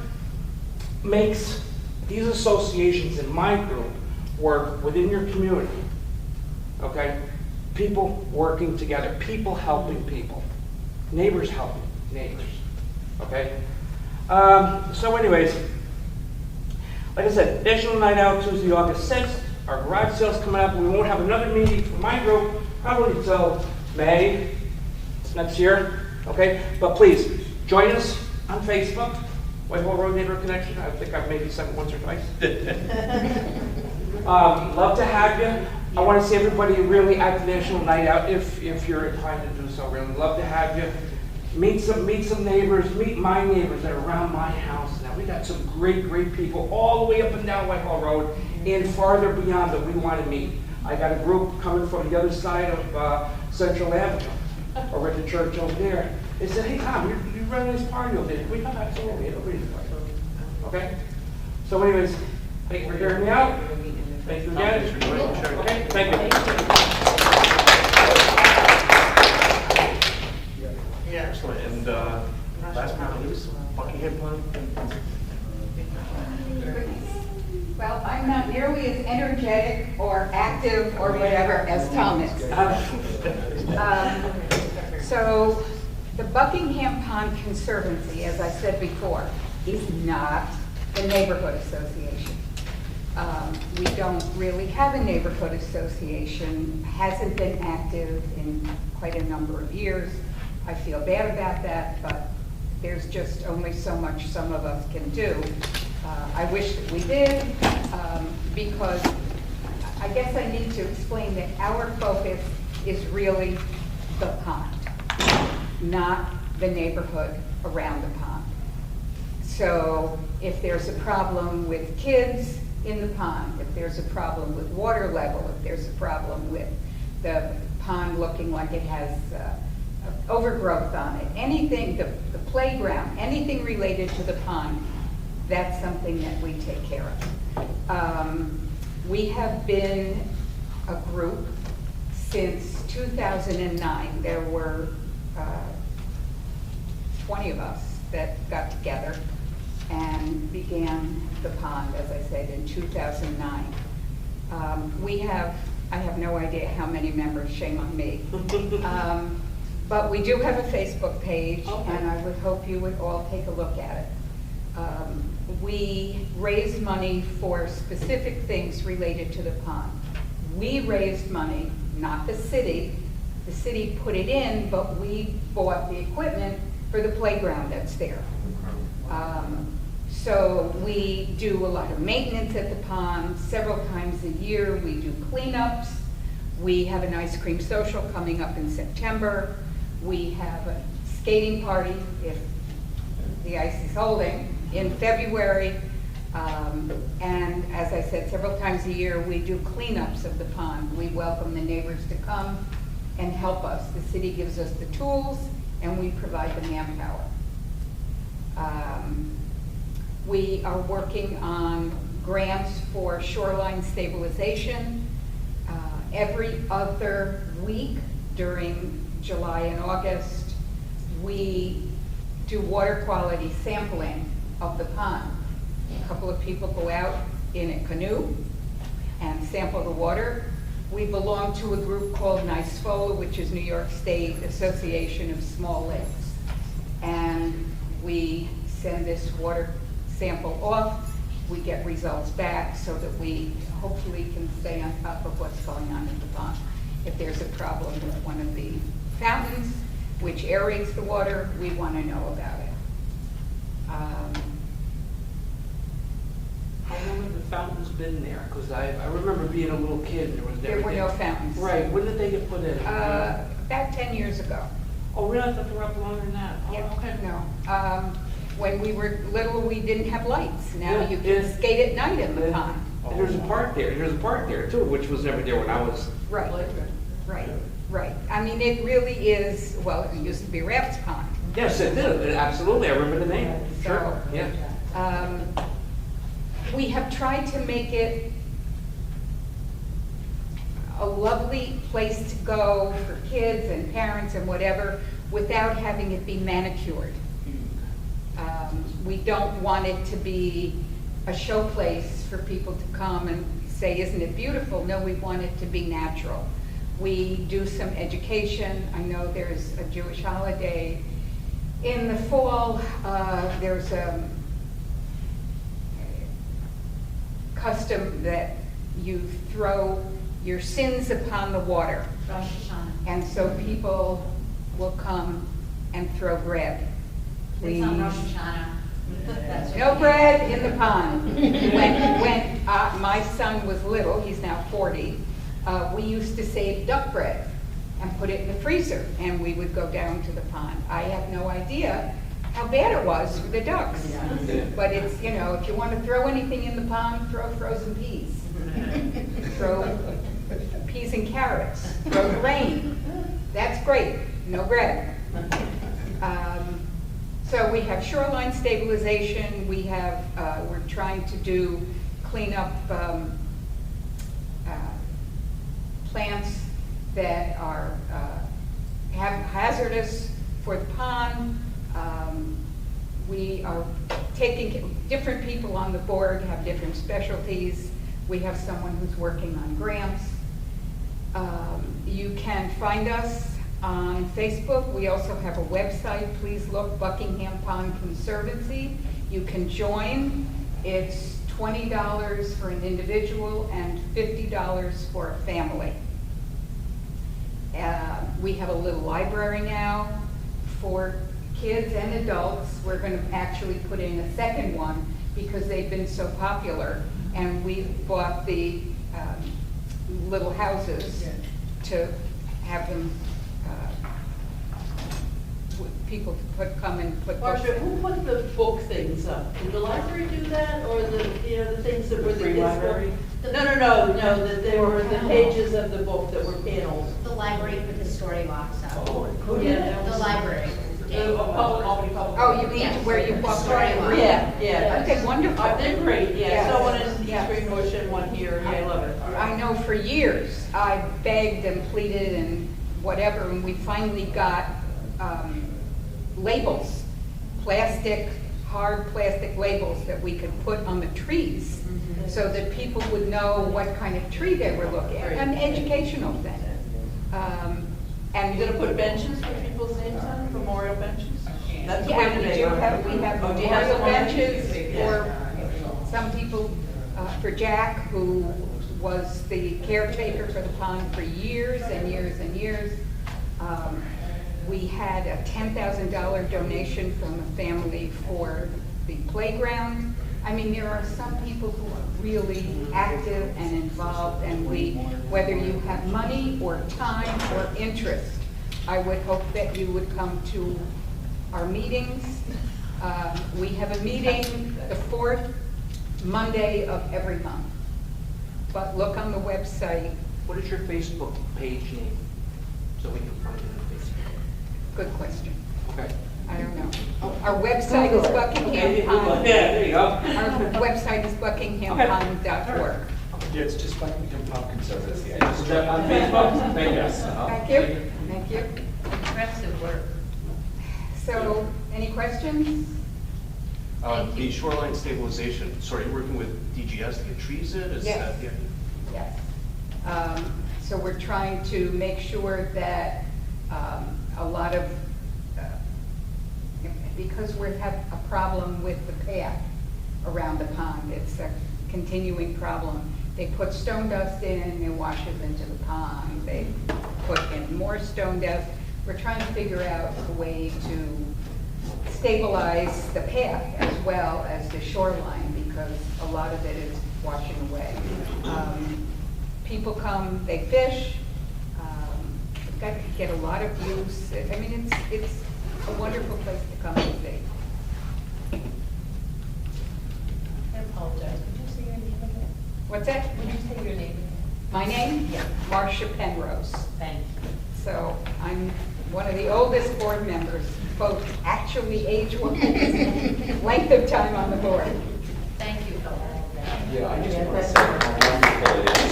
makes these associations in my group work within your community. okay? People working together, people helping people, neighbors helping neighbors, okay? So anyways, like I said, National Night Out, Tuesday, August 6th. Our garage sale's coming up. We won't have another meeting for my group probably until May next year, okay? But please, join us on Facebook, Whitehall Road Neighborhood Connection. I think I've maybe sent it once or twice. Love to have you. I want to see everybody really at the National Night Out if you're inclined to do so. Really love to have you. Meet some neighbors, meet my neighbors that are around my house now. We got some great people all the way up and down Whitehall Road and farther beyond that we want to meet. I got a group coming from the other side of Central Avenue, over at the church over there. They said, hey Tom, you run this party over there. Can we come back to over here? Okay? So anyways, thank you for hearing me out. Thank you again. Okay, thank you. Yeah, excellent. And last but not least, Buckingham Plan. Well, I'm not nearly as energetic or active or whatever as Tom is. So the Buckingham Pond Conservancy, as I said before, is not a neighborhood association. We don't really have a neighborhood association, hasn't been active in quite a number of years. I feel bad about that, but there's just only so much some of us can do. I wish that we did, because I guess I need to explain that our focus is really the pond, not the neighborhood around the pond. So if there's a problem with kids in the pond, if there's a problem with water level, if there's a problem with the pond looking like it has overgrowth on it, anything, the playground, anything related to the pond, that's something that we take care of. We have been a group since 2009. There were 20 of us that got together and began the pond, as I said, in 2009. I have no idea how many members, shame on me. But we do have a Facebook page, and I would hope you would all take a look at it. We raise money for specific things related to the pond. We raised money, not the city. The city put it in, but we bought the equipment for the playground that's there. So we do a lot of maintenance at the pond. Several times a year we do cleanups. We have an ice cream social coming up in September. We have a skating party, if the ice is holding, in February. And as I said, several times a year we do cleanups of the pond. We welcome the neighbors to come and help us. The city gives us the tools and we provide the manpower. We are working on grants for shoreline stabilization. Every other week during July and August, we do water quality sampling of the pond. A couple of people go out in a canoe and sample the water. We belong to a group called NYSFOLA, which is New York State Association of Small Lakes. And we send this water sample off. We get results back so that we hopefully can stay on top of what's going on in the pond. If there's a problem with one of the fountains, which aerates the water, we want to know about it. How long have the fountains been there? Because I remember being a little kid and There were no fountains. Right, when did they get put in? About 10 years ago. Oh, really? I thought they were up longer than that. Oh, Yeah, okay. no. When we were little, we didn't have lights. Now Yeah, you can yeah. skate at night in the pond. And there's a park there. There's a park there too, which was never there when I was. Right, right. I mean, it really is, well, it used to be Rabbit's Pond. Yes, it did. Absolutely. I remember the name. Sure. So, Yeah. we have tried to make it a lovely place to go for kids and parents and whatever without having it be manicured. We don't want it to be a show place for people to come and say, isn't it beautiful? No, we want it to be natural. We do some education. I know there's a Jewish holiday. In the fall, there's a custom that you throw your sins upon the water. And so people will come and throw bread. It's on Rosh Hashanah. That's No bread in the pond. When my son was little, he's now 40, we used to save duck bread and put it in the freezer, and we would go down to the pond. I have no idea how bad it was for the ducks. But it's, you know, if you want to throw anything in the pond, throw frozen peas. Throw peas and carrots. Throw grain. That's great. No bread. So we have shoreline stabilization. We have, we're trying to clean up plants that are hazardous for the pond. We are taking, different people on the board have different specialties. We have someone who's working on grants. You can find us on Facebook. We also have a website. Please look, Buckingham Pond Conservancy. You can join. It's $20 for an individual and $50 for a family. We have a little library now for kids and adults. We're going to actually put in a second one because they've been so popular. And we bought the little houses to have them, people to come and put books. Marcia, who put the book things up? Did the library do that, or the things that were the Free kids' library? book? No, that they were the pages of the book that were panels. The library put the story box up. Who did it? The library. Oh, you mean where you bought the library? Yeah. Okay, wonderful. They're great, yeah. Yes. So one in Yes. East Greenbush and one here, yeah, I love it. I know for years, I begged and pleaded and whatever, and we finally got labels, hard plastic labels that we could put on the trees so that people would know what kind of tree they were looking at, an educational thing. And You're gonna put benches for people's names on, memorial benches? That's the way yeah, to we make do it. have, we have Oh, do you have memorial some on benches there? for some people, for Jack, who was the caretaker for the pond for years and years and years. We had a $10,000 donation from a family for the playground. I mean, there are some people who are really active and involved, and whether you have money or time or interest, I would hope that you would come to our meetings. We have a meeting the 4th Monday of every month. But look on the website. What is your Facebook page name? So we can find it on Facebook. Good question. Okay. I don't know. Our website is Buckingham Pond. Yeah, there you go. Our website is buckinghampond.org. Yeah, it's just Buckingham Pond Conservancy. Is that on Facebook? Thank you. Thank you. Thank you. Impressive work. So, any questions? The shoreline stabilization, sorry, you're working with DGS to get trees in? Is Yes. that the idea? Yes. So we're trying to make sure that a lot of, because we have a problem with the path around the pond, it's a continuing problem. They put stone dust in, it washes into the pond, they put in more stone dust. We're trying to figure out a way to stabilize the path as well as the shoreline, because a lot of it is washing away. People come, they fish, we've got to get a lot of use. I mean, it's a wonderful place to come and see. I apologize. Could you say your name again? What's that? Would you say your name again? My name? Yeah. Marcia Penrose. Thank you. So I'm one of the oldest board members, both actually age-wise, length of time on the board. Thank you. Yeah, I just want to say how wonderful it is.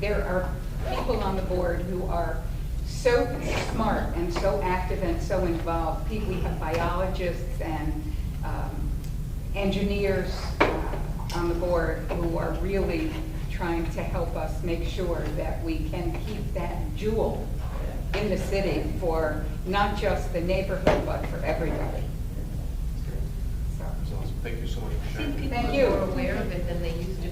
There are people on the board who are so smart and so active and so involved. We have biologists and engineers. on the board who are really trying to help us make sure that we can keep that jewel in the city for not just the neighborhood, but for everybody. So, Thank you so much for I sharing. think people Thank are you. more aware of it than they used to